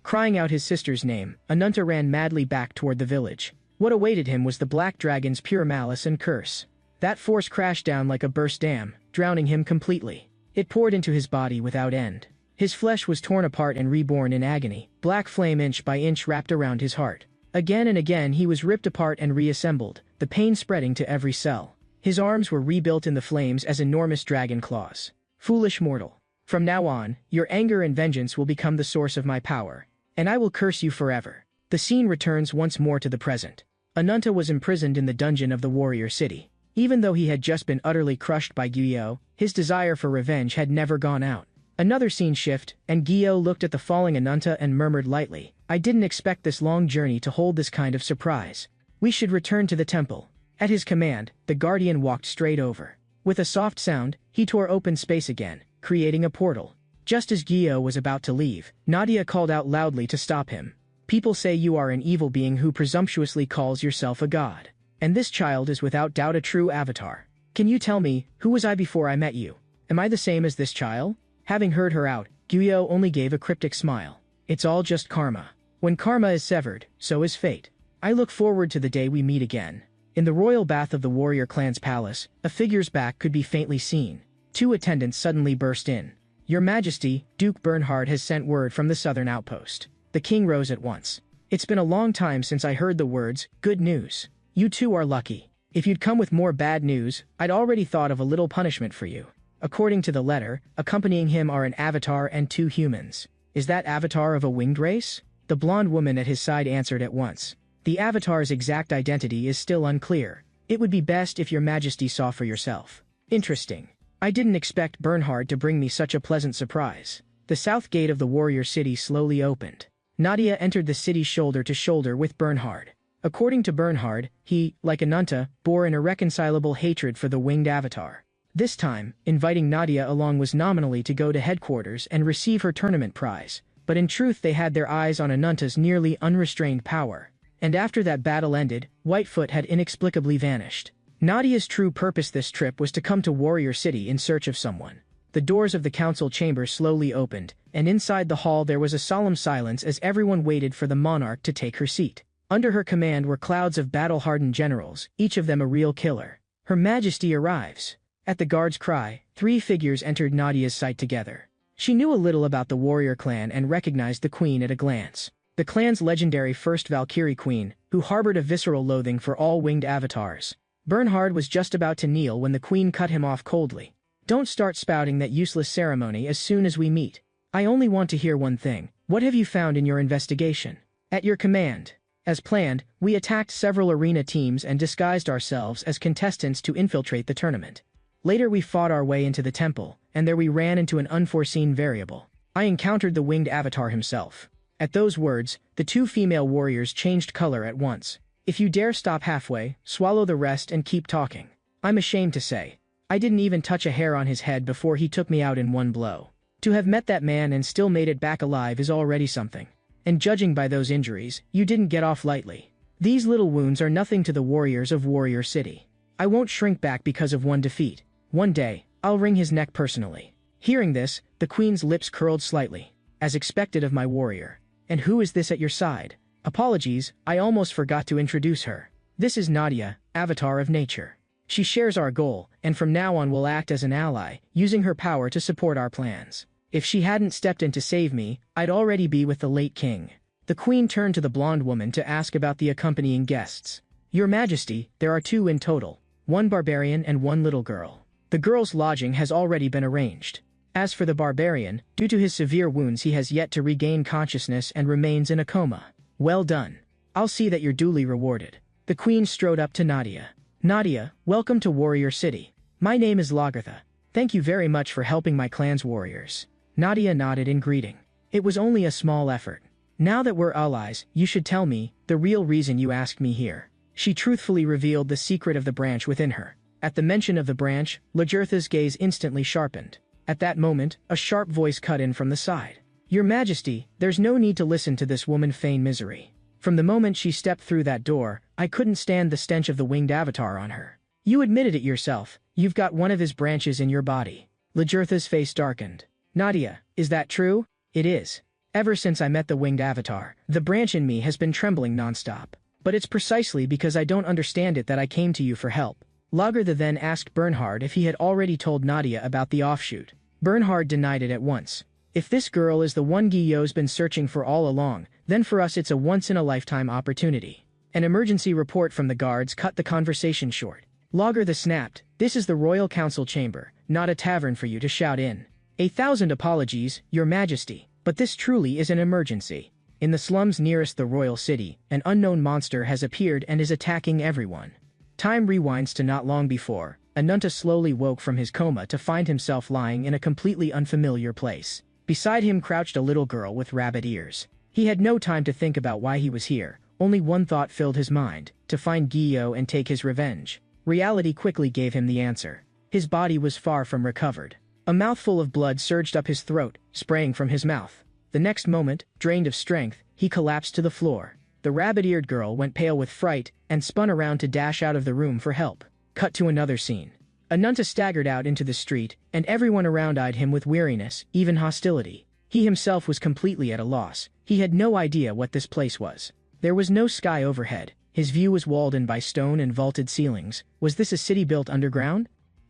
Crying out his sister's name, Ananta ran madly back toward the village. What awaited him was the black dragon's pure malice and curse. That force crashed down like a burst dam, drowning him completely. It poured into his body without end. His flesh was torn apart and reborn in agony, black flame inch by inch wrapped around his heart. Again and again he was ripped apart and reassembled, the pain spreading to every cell. His arms were rebuilt in the flames as enormous dragon claws. Foolish mortal. From now on, your anger and vengeance will become the source of my power, and I will curse you forever. The scene returns once more to the present. Ananta was imprisoned in the dungeon of the warrior city. Even though he had just been utterly crushed by Gyo, his desire for revenge had never gone out. Another scene shift, and Gyo looked at the falling Ananta and murmured lightly, I didn't expect this long journey to hold this kind of surprise. We should return to the temple. At his command, the guardian walked straight over. With a soft sound, he tore open space again, creating a portal. Just as Gyo was about to leave, Nadia called out loudly to stop him. People say you are an evil being who presumptuously calls yourself a god. And this child is without doubt a true avatar. Can you tell me, who was I before I met you? Am I the same as this child? Having heard her out, Gyo only gave a cryptic smile. It's all just karma. When karma is severed, so is fate. I look forward to the day we meet again. In the royal bath of the warrior clan's palace, a figure's back could be faintly seen. Two attendants suddenly burst in. Your Majesty, Duke Bernhard has sent word from the southern outpost. The king rose at once. It's been a long time since I heard the words, good news. You two are lucky. If you'd come with more bad news, I'd already thought of a little punishment for you. According to the letter, accompanying him are an avatar and 2 humans. Is that avatar of a winged race? The blonde woman at his side answered at once. The avatar's exact identity is still unclear. It would be best if your Majesty saw for yourself. Interesting. I didn't expect Bernhard to bring me such a pleasant surprise. The south gate of the warrior city slowly opened. Nadia entered the city shoulder to shoulder with Bernhard. According to Bernhard, he, like Ananta, bore an irreconcilable hatred for the winged avatar. This time, inviting Nadia along was nominally to go to headquarters and receive her tournament prize, but in truth they had their eyes on Ananta's nearly unrestrained power. And after that battle ended, Whitefoot had inexplicably vanished. Nadia's true purpose this trip was to come to Warrior City in search of someone. The doors of the council chamber slowly opened, and inside the hall there was a solemn silence as everyone waited for the monarch to take her seat. Under her command were clouds of battle-hardened generals, each of them a real killer. Her Majesty arrives. At the guard's cry, 3 figures entered Nadia's sight together. She knew a little about the warrior clan and recognized the queen at a glance. The clan's legendary first Valkyrie queen, who harbored a visceral loathing for all winged avatars. Bernhard was just about to kneel when the queen cut him off coldly. Don't start spouting that useless ceremony as soon as we meet. I only want to hear one thing. What have you found in your investigation? At your command. As planned, we attacked several arena teams and disguised ourselves as contestants to infiltrate the tournament. Later we fought our way into the temple, and there we ran into an unforeseen variable. I encountered the winged avatar himself. At those words, the 2 female warriors changed color at once. If you dare stop halfway, swallow the rest and keep talking. I'm ashamed to say. I didn't even touch a hair on his head before he took me out in one blow. To have met that man and still made it back alive is already something. And judging by those injuries, you didn't get off lightly. These little wounds are nothing to the warriors of Warrior City. I won't shrink back because of one defeat. One day, I'll wring his neck personally. Hearing this, the queen's lips curled slightly. As expected of my warrior. And who is this at your side? Apologies, I almost forgot to introduce her. This is Nadia, Avatar of Nature. She shares our goal, and from now on will act as an ally, using her power to support our plans. If she hadn't stepped in to save me, I'd already be with the late king. The queen turned to the blonde woman to ask about the accompanying guests. Your Majesty, there are 2 in total. 1 barbarian and 1 little girl. The girl's lodging has already been arranged. As for the barbarian, due to his severe wounds he has yet to regain consciousness and remains in a coma. Well done. I'll see that you're duly rewarded. The queen strode up to Nadia. Nadia, welcome to Warrior City. My name is Lagartha. Thank you very much for helping my clan's warriors. Nadia nodded in greeting. It was only a small effort. Now that we're allies, you should tell me the real reason you asked me here. She truthfully revealed the secret of the branch within her. At the mention of the branch, Lagartha's gaze instantly sharpened. At that moment, a sharp voice cut in from the side. Your Majesty, there's no need to listen to this woman feign misery. From the moment she stepped through that door, I couldn't stand the stench of the winged avatar on her. You admitted it yourself. You've got one of his branches in your body. Lagartha's face darkened. Nadia, is that true? It is. Ever since I met the winged avatar, the branch in me has been trembling nonstop. But it's precisely because I don't understand it that I came to you for help. Lagartha then asked Bernhard if he had already told Nadia about the offshoot. Bernhard denied it at once. If this girl is the one Giyo's been searching for all along, then for us it's a once-in-a-lifetime opportunity. An emergency report from the guards cut the conversation short. Logger the snapped, "This is the Royal Council chamber, not a tavern for you to shout in." "1,000 apologies, Your Majesty, but this truly is an emergency. In the slums nearest the royal city, an unknown monster has appeared and is attacking everyone." Time rewinds to not long before. Ananta slowly woke from his coma to find himself lying in a completely unfamiliar place. Beside him crouched a little girl with rabbit ears. He had no time to think about why he was here. Only one thought filled his mind: to find Giyo and take his revenge. Reality quickly gave him the answer. His body was far from recovered. A mouthful of blood surged up his throat, spraying from his mouth. The next moment, drained of strength, he collapsed to the floor. The rabbit-eared girl went pale with fright and spun around to dash out of the room for help. Cut to another scene. Ananta staggered out into the street, and everyone around eyed him with weariness, even hostility. He himself was completely at a loss. He had no idea what this place was. There was no sky overhead. His view was walled in by stone and vaulted ceilings. Was this a city built underground?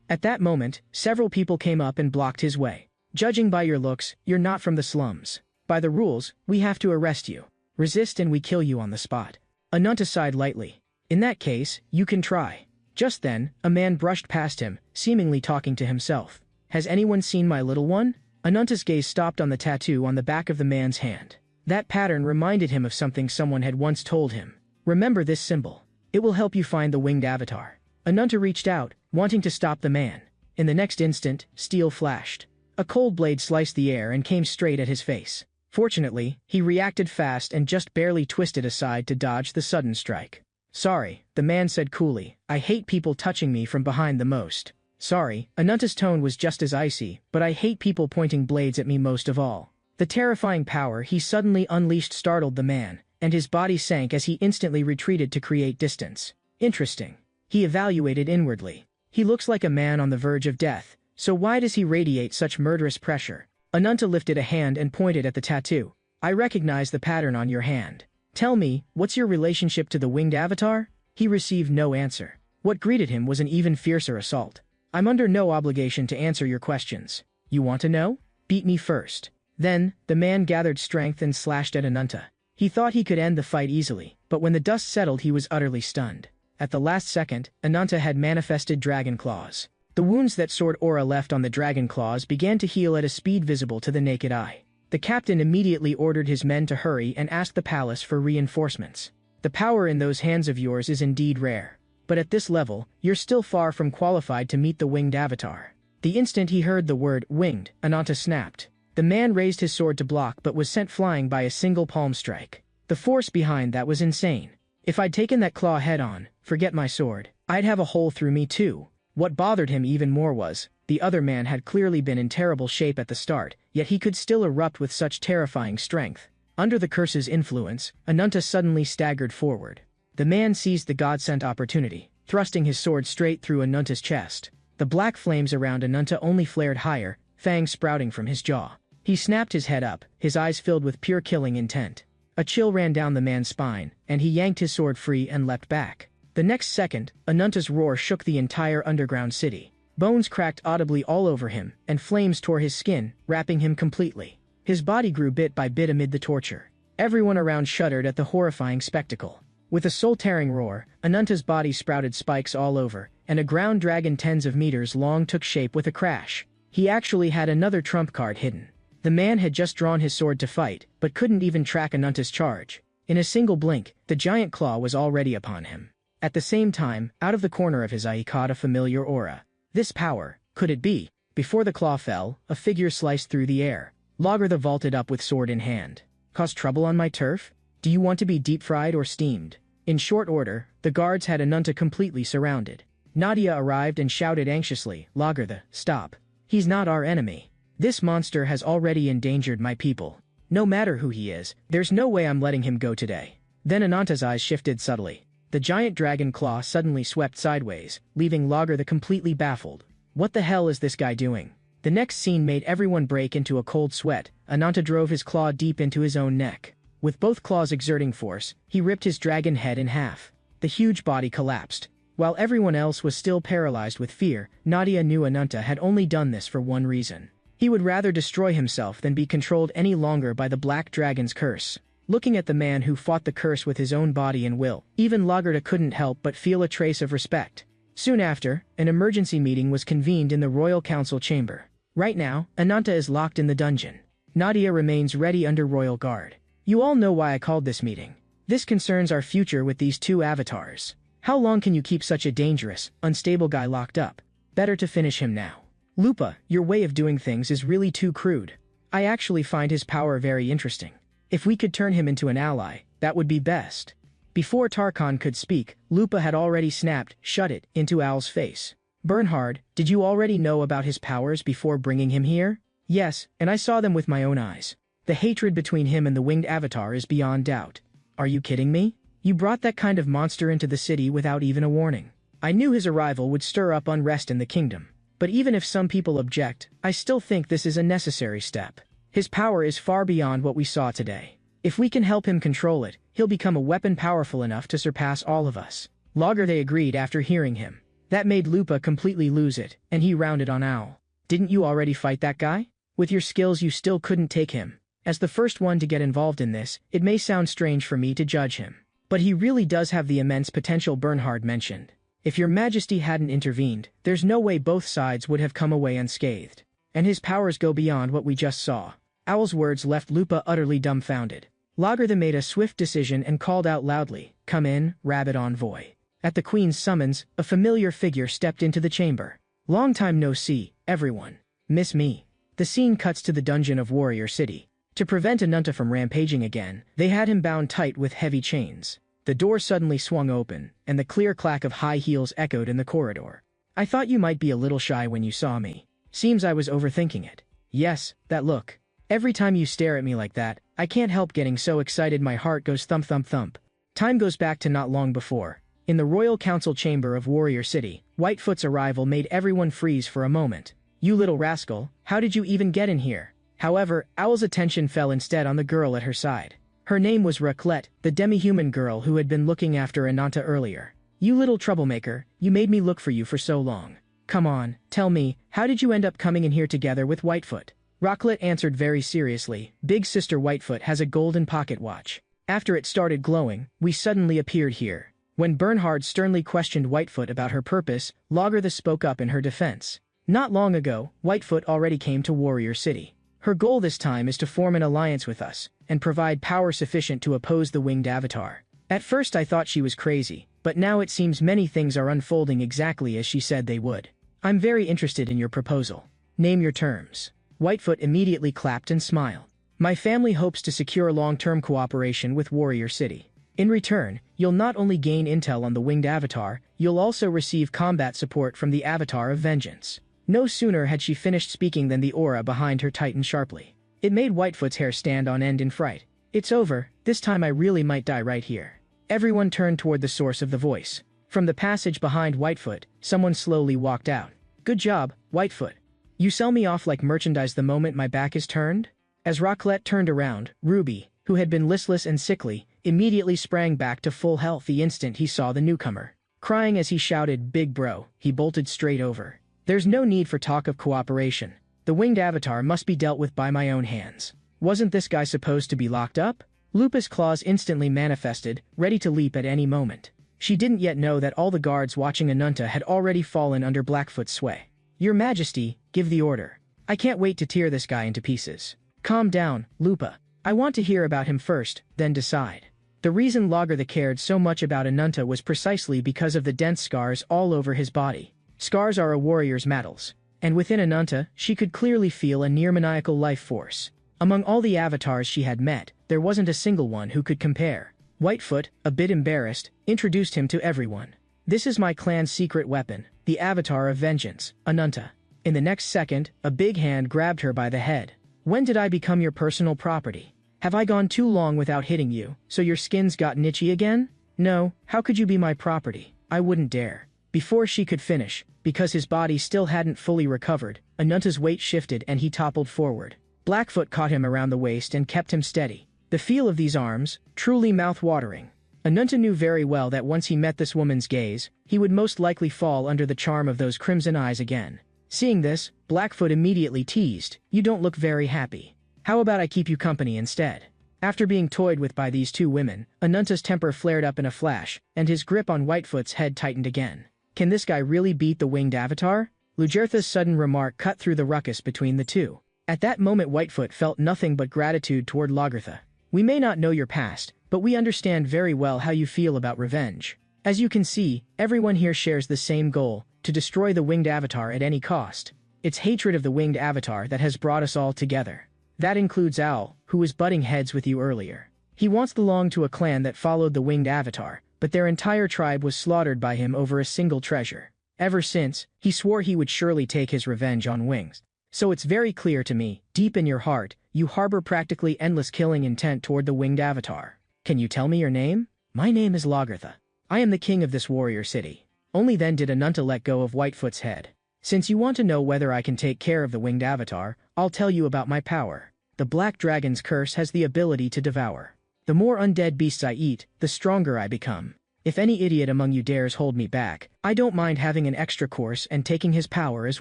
At that moment, several people came up and blocked his way. "Judging by your looks, you're not from the slums. By the rules, we have to arrest you. Resist and we kill you on the spot." Ananta sighed lightly. "In that case, you can try." Just then, a man brushed past him, seemingly talking to himself. "Has anyone seen my little one?" Ananta's gaze stopped on the tattoo on the back of the man's hand. That pattern reminded him of something someone had once told him. "Remember this symbol. It will help you find the winged avatar." Ananta reached out, wanting to stop the man. In the next instant, steel flashed. A cold blade sliced the air and came straight at his face. Fortunately, he reacted fast and just barely twisted aside to dodge the sudden strike. "Sorry," the man said coolly. "I hate people touching me from behind the most." "Sorry," Ananta's tone was just as icy, "but I hate people pointing blades at me most of all." The terrifying power he suddenly unleashed startled the man, and his body sank as he instantly retreated to create distance. Interesting. He evaluated inwardly. He looks like a man on the verge of death, so why does he radiate such murderous pressure? Ananta lifted a hand and pointed at the tattoo. "I recognize the pattern on your hand. Tell me, what's your relationship to the winged avatar?" He received no answer. What greeted him was an even fiercer assault. "I'm under no obligation to answer your questions. You want to know? Beat me first." Then, the man gathered strength and slashed at Ananta. He thought he could end the fight easily, but when the dust settled he was utterly stunned. At the last second, Ananta had manifested dragon claws. The wounds that sword aura left on the dragon claws began to heal at a speed visible to the naked eye. The captain immediately ordered his men to hurry and asked the palace for reinforcements. "The power in those hands of yours is indeed rare. But at this level, you're still far from qualified to meet the winged avatar." The instant he heard the word winged, Ananta snapped. The man raised his sword to block but was sent flying by a single palm strike. The force behind that was insane. "If I'd taken that claw head on, forget my sword, I'd have a hole through me too." What bothered him even more was, the other man had clearly been in terrible shape at the start, yet he could still erupt with such terrifying strength. Under the curse's influence, Ananta suddenly staggered forward. The man seized the god-sent opportunity, thrusting his sword straight through Ananta's chest. The black flames around Ananta only flared higher, fangs sprouting from his jaw. He snapped his head up, his eyes filled with pure killing intent. A chill ran down the man's spine, and he yanked his sword free and leapt back. The next second, Ananta's roar shook the entire underground city. Bones cracked audibly all over him, and flames tore his skin, wrapping him completely. His body grew bit by bit amid the torture. Everyone around shuddered at the horrifying spectacle. With a soul-tearing roar, Ananta's body sprouted spikes all over, and a ground dragon tens of meters long took shape with a crash. He actually had another trump card hidden. The man had just drawn his sword to fight, but couldn't even track Ananta's charge. In a single blink, the giant claw was already upon him. At the same time, out of the corner of his eye he caught a familiar aura. This power, could it be? Before the claw fell, a figure sliced through the air. Logger the vaulted up with sword in hand. "Cause trouble on my turf? Do you want to be deep-fried or steamed?" In short order, the guards had Ananta completely surrounded. Nadia arrived and shouted anxiously, "Logger the, stop. He's not our enemy. This monster has already endangered my people. No matter who he is, there's no way I'm letting him go today." Then Ananta's eyes shifted subtly. The giant dragon claw suddenly swept sideways, leaving Logger the completely baffled. What the hell is this guy doing? The next scene made everyone break into a cold sweat. Ananta drove his claw deep into his own neck. With both claws exerting force, he ripped his dragon head in half. The huge body collapsed. While everyone else was still paralyzed with fear, Nadia knew Ananta had only done this for one reason. He would rather destroy himself than be controlled any longer by the Black Dragon's curse. Looking at the man who fought the curse with his own body and will, even Lagertha couldn't help but feel a trace of respect. Soon after, an emergency meeting was convened in the Royal Council chamber. Right now, Ananta is locked in the dungeon. Nadia remains ready under royal guard. You all know why I called this meeting. This concerns our future with these two avatars. How long can you keep such a dangerous, unstable guy locked up? Better to finish him now. Lupa, your way of doing things is really too crude. I actually find his power very interesting. If we could turn him into an ally, that would be best. Before Tarkhan could speak, Lupa had already snapped, "Shut it," into Owl's face. Bernhard, did you already know about his powers before bringing him here? Yes, and I saw them with my own eyes. The hatred between him and the winged avatar is beyond doubt. Are you kidding me? You brought that kind of monster into the city without even a warning. I knew his arrival would stir up unrest in the kingdom. But even if some people object, I still think this is a necessary step. His power is far beyond what we saw today. If we can help him control it, he'll become a weapon powerful enough to surpass all of us. Lagertha agreed after hearing him. That made Lupa completely lose it, and he rounded on Owl. Didn't you already fight that guy? With your skills you still couldn't take him. As the first one to get involved in this, it may sound strange for me to judge him. But he really does have the immense potential Bernhard mentioned. If your majesty hadn't intervened, there's no way both sides would have come away unscathed. And his powers go beyond what we just saw. Owl's words left Lupa utterly dumbfounded. Lagertha made a swift decision and called out loudly, "Come in, Rabbit Envoy." At the queen's summons, a familiar figure stepped into the chamber. "Long time no see, everyone. Miss me." The scene cuts to the dungeon of Warrior City. To prevent Ananta from rampaging again, they had him bound tight with heavy chains. The door suddenly swung open, and the clear clack of high heels echoed in the corridor. "I thought you might be a little shy when you saw me. Seems I was overthinking it." "Yes, that look. Every time you stare at me like that, I can't help getting so excited my heart goes thump thump thump." Time goes back to not long before. In the Royal Council chamber of Warrior City, Whitefoot's arrival made everyone freeze for a moment. "You little rascal, how did you even get in here?" However, Owl's attention fell instead on the girl at her side. Her name was Raclette, the demi-human girl who had been looking after Ananta earlier. "You little troublemaker, you made me look for you for so long. Come on, tell me, how did you end up coming in here together with Whitefoot?" Raclette answered very seriously, "Big Sister Whitefoot has a golden pocket watch. After it started glowing, we suddenly appeared here." When Bernhard sternly questioned Whitefoot about her purpose, Lagertha spoke up in her defense. "Not long ago, Whitefoot already came to Warrior City. Her goal this time is to form an alliance with us, and provide power sufficient to oppose the winged avatar. At first I thought she was crazy, but now it seems many things are unfolding exactly as she said they would. I'm very interested in your proposal. Name your terms." Whitefoot immediately clapped and smiled. "My family hopes to secure long-term cooperation with Warrior City. In return, you'll not only gain intel on the winged avatar, you'll also receive combat support from the Avatar of Vengeance." No sooner had she finished speaking than the aura behind her tightened sharply. It made Whitefoot's hair stand on end in fright. "It's over, this time I really might die right here." Everyone turned toward the source of the voice. From the passage behind Whitefoot, someone slowly walked out. "Good job, Whitefoot. You sell me off like merchandise the moment my back is turned?" As Raclette turned around, Ruby, who had been listless and sickly, immediately sprang back to full health the instant he saw the newcomer. Crying as he shouted, "Big bro," he bolted straight over. "There's no need for talk of cooperation. The winged avatar must be dealt with by my own hands. Wasn't this guy supposed to be locked up?" Lupa's claws instantly manifested, ready to leap at any moment. She didn't yet know that all the guards watching Ananta had already fallen under Blackfoot's sway. "Your Majesty, give the order. I can't wait to tear this guy into pieces." "Calm down, Lupa. I want to hear about him first, then decide." The reason Lagertha cared so much about Ananta was precisely because of the dense scars all over his body. Scars are a warrior's metals, and within Ananta, she could clearly feel a near-maniacal life force. Among all the avatars she had met, there wasn't a single one who could compare. Whitefoot, a bit embarrassed, introduced him to everyone. "This is my clan's secret weapon, the Avatar of Vengeance, Ananta." In the next second, a big hand grabbed her by the head. "When did I become your personal property? Have I gone too long without hitting you, so your skin's gotten itchy again? No, how could you be my property? I wouldn't dare." Before she could finish, because his body still hadn't fully recovered, Ananta's weight shifted and he toppled forward. Blackfoot caught him around the waist and kept him steady. The feel of these arms, truly mouth-watering. Ananta knew very well that once he met this woman's gaze, he would most likely fall under the charm of those crimson eyes again. Seeing this, Blackfoot immediately teased, "You don't look very happy. How about I keep you company instead?" After being toyed with by these two women, Ananta's temper flared up in a flash, and his grip on Whitefoot's head tightened again. Can this guy really beat the winged avatar? Lujertha's sudden remark cut through the ruckus between the two. At that moment Whitefoot felt nothing but gratitude toward Lagertha. "We may not know your past, but we understand very well how you feel about revenge. As you can see, everyone here shares the same goal, to destroy the winged avatar at any cost. It's hatred of the winged avatar that has brought us all together. That includes Owl, who was butting heads with you earlier. He once belonged to a clan that followed the winged avatar, but their entire tribe was slaughtered by him over a single treasure. Ever since, he swore he would surely take his revenge on Wings. So it's very clear to me, deep in your heart, you harbor practically endless killing intent toward the winged avatar. Can you tell me your name?" "My name is Lagertha. I am the king of this warrior city." Only then did Ananta let go of Whitefoot's head. "Since you want to know whether I can take care of the winged avatar, I'll tell you about my power. The Black Dragon's curse has the ability to devour. The more undead beasts I eat, the stronger I become. If any idiot among you dares hold me back, I don't mind having an extra course and taking his power as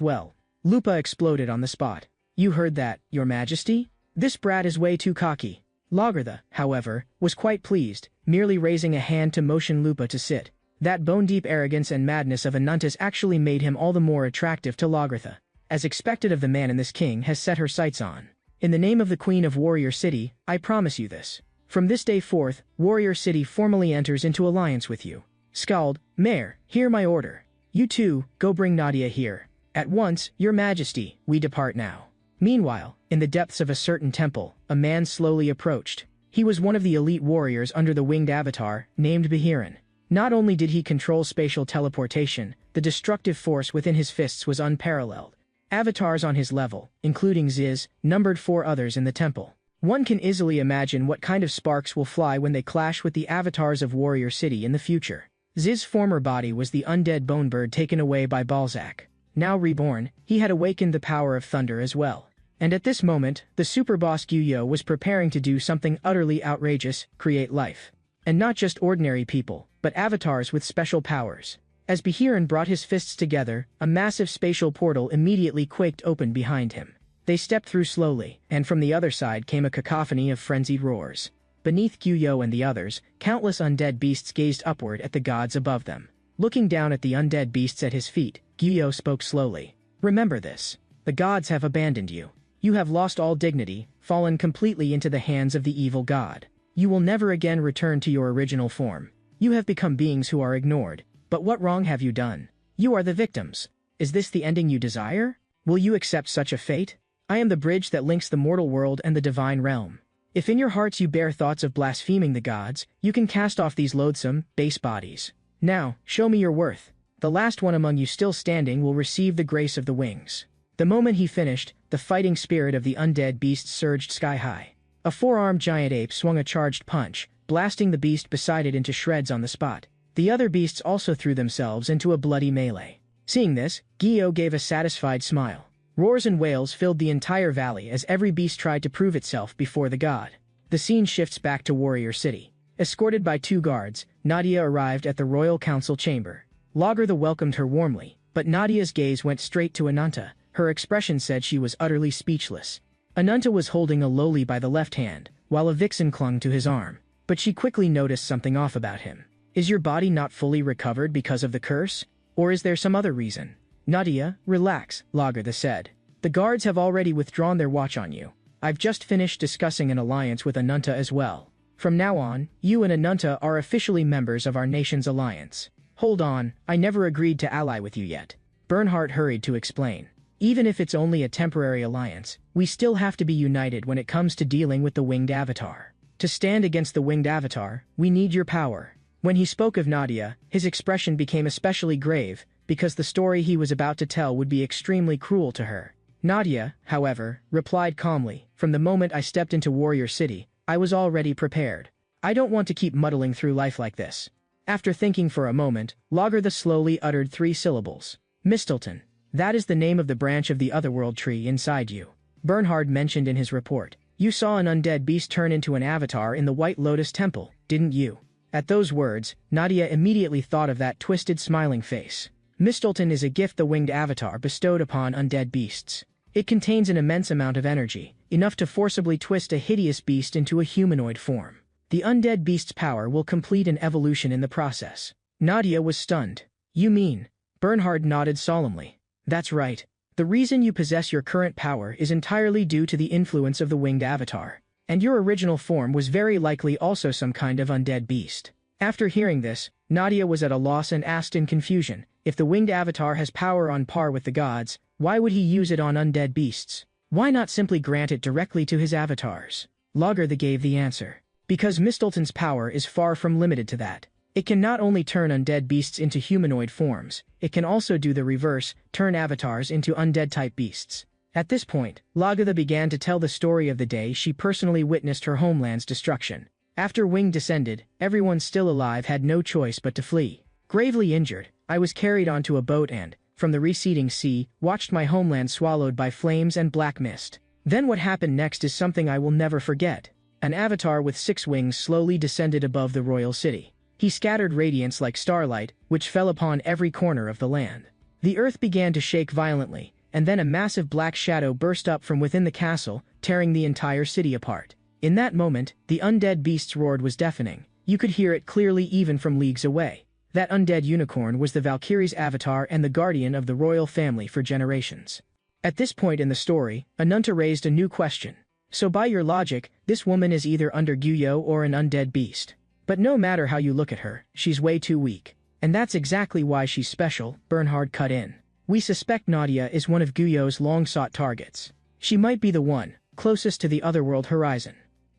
well." Lupa exploded on the spot. "You heard that, Your Majesty? This brat is way too cocky." Lagertha, however, was quite pleased, merely raising a hand to motion Lupa to sit. That bone-deep arrogance and madness of Ananta's actually made him all the more attractive to Lagertha. As expected of the man and this king has set her sights on. "In the name of the Queen of Warrior City, I promise you this. From this day forth, Warrior City formally enters into alliance with you. Skald, Mayor, hear my order. You two, go bring Nadia here. At once, Your Majesty, we depart now." Meanwhile, in the depths of a certain temple, a man slowly approached. He was one of the elite warriors under the winged avatar, named Bahiran. Not only did he control spatial teleportation, the destructive force within his fists was unparalleled. Avatars on his level, including Ziz, numbered 4 others in the temple. One can easily imagine what kind of sparks will fly when they clash with the avatars of Warrior City in the future. Ziz's former body was the undead bone bird taken away by Balzac. Now reborn, he had awakened the power of thunder as well. And at this moment, the superboss Gyuyo was preparing to do something utterly outrageous, create life. And not just ordinary people, but avatars with special powers. As Bahiran brought his fists together, a massive spatial portal immediately quaked open behind him. They stepped through slowly, and from the other side came a cacophony of frenzied roars. Beneath Gyuyo and the others, countless undead beasts gazed upward at the gods above them. Looking down at the undead beasts at his feet, Gyuyo spoke slowly. "Remember this. The gods have abandoned you. You have lost all dignity, fallen completely into the hands of the evil god. You will never again return to your original form. You have become beings who are ignored. But what wrong have you done? You are the victims. Is this the ending you desire? Will you accept such a fate? I am the bridge that links the mortal world and the divine realm. If in your hearts you bear thoughts of blaspheming the gods, you can cast off these loathsome, base bodies. Now, show me your worth. The last one among you still standing will receive the grace of the wings." The moment he finished, the fighting spirit of the undead beast surged sky-high. A 4-armed giant ape swung a charged punch, blasting the beast beside it into shreds on the spot. The other beasts also threw themselves into a bloody melee. Seeing this, Gyuyo gave a satisfied smile. Roars and wails filled the entire valley as every beast tried to prove itself before the god. The scene shifts back to Warrior City. Escorted by 2 guards, Nadia arrived at the royal council chamber. Lagertha welcomed her warmly, but Nadia's gaze went straight to Ananta. Her expression said she was utterly speechless. Ananta was holding a loli by the left hand, while a vixen clung to his arm. But she quickly noticed something off about him. "Is your body not fully recovered because of the curse? Or is there some other reason?" "Nadia, relax," Lagertha said. "The guards have already withdrawn their watch on you. I've just finished discussing an alliance with Ananta as well. From now on, you and Ananta are officially members of our nation's alliance." "Hold on, I never agreed to ally with you yet." Bernhardt hurried to explain. "Even if it's only a temporary alliance, we still have to be united when it comes to dealing with the winged avatar. To stand against the winged avatar, we need your power." When he spoke of Nadia, his expression became especially grave, because the story he was about to tell would be extremely cruel to her. Nadia, however, replied calmly, "From the moment I stepped into Warrior City, I was already prepared. I don't want to keep muddling through life like this." After thinking for a moment, Lagertha slowly uttered 3 syllables. "Mistelton. That is the name of the branch of the otherworld tree inside you." Bernhard mentioned in his report. "You saw an undead beast turn into an avatar in the White Lotus Temple, didn't you?" At those words, Nadia immediately thought of that twisted smiling face. Mistleton is a gift the winged avatar bestowed upon undead beasts. It contains an immense amount of energy, enough to forcibly twist a hideous beast into a humanoid form. The undead beast's power will complete an evolution in the process. Nadia was stunned. You mean? Bernhard nodded solemnly. That's right. The reason you possess your current power is entirely due to the influence of the winged avatar. And your original form was very likely also some kind of undead beast. After hearing this, Nadia was at a loss and asked in confusion, if the winged avatar has power on par with the gods, why would he use it on undead beasts? Why not simply grant it directly to his avatars? Lagertha gave the answer. Because Mistleton's power is far from limited to that. It can not only turn undead beasts into humanoid forms, it can also do the reverse, turn avatars into undead-type beasts. At this point, Lagertha began to tell the story of the day she personally witnessed her homeland's destruction. After Wing descended, everyone still alive had no choice but to flee. Gravely injured, I was carried onto a boat and, from the receding sea, watched my homeland swallowed by flames and black mist. Then what happened next is something I will never forget. An avatar with 6 wings slowly descended above the royal city. He scattered radiance like starlight, which fell upon every corner of the land. The earth began to shake violently, and then a massive black shadow burst up from within the castle, tearing the entire city apart. In that moment, the undead beast's roar was deafening. You could hear it clearly even from leagues away. That undead unicorn was the Valkyrie's avatar and the guardian of the royal family for generations. At this point in the story, Ananta raised a new question. So by your logic, this woman is either under Guyo or an undead beast. But no matter how you look at her, she's way too weak. And that's exactly why she's special, Bernhard cut in. We suspect Nadia is one of Guyo's long-sought targets. She might be the one, closest to the otherworld horizon.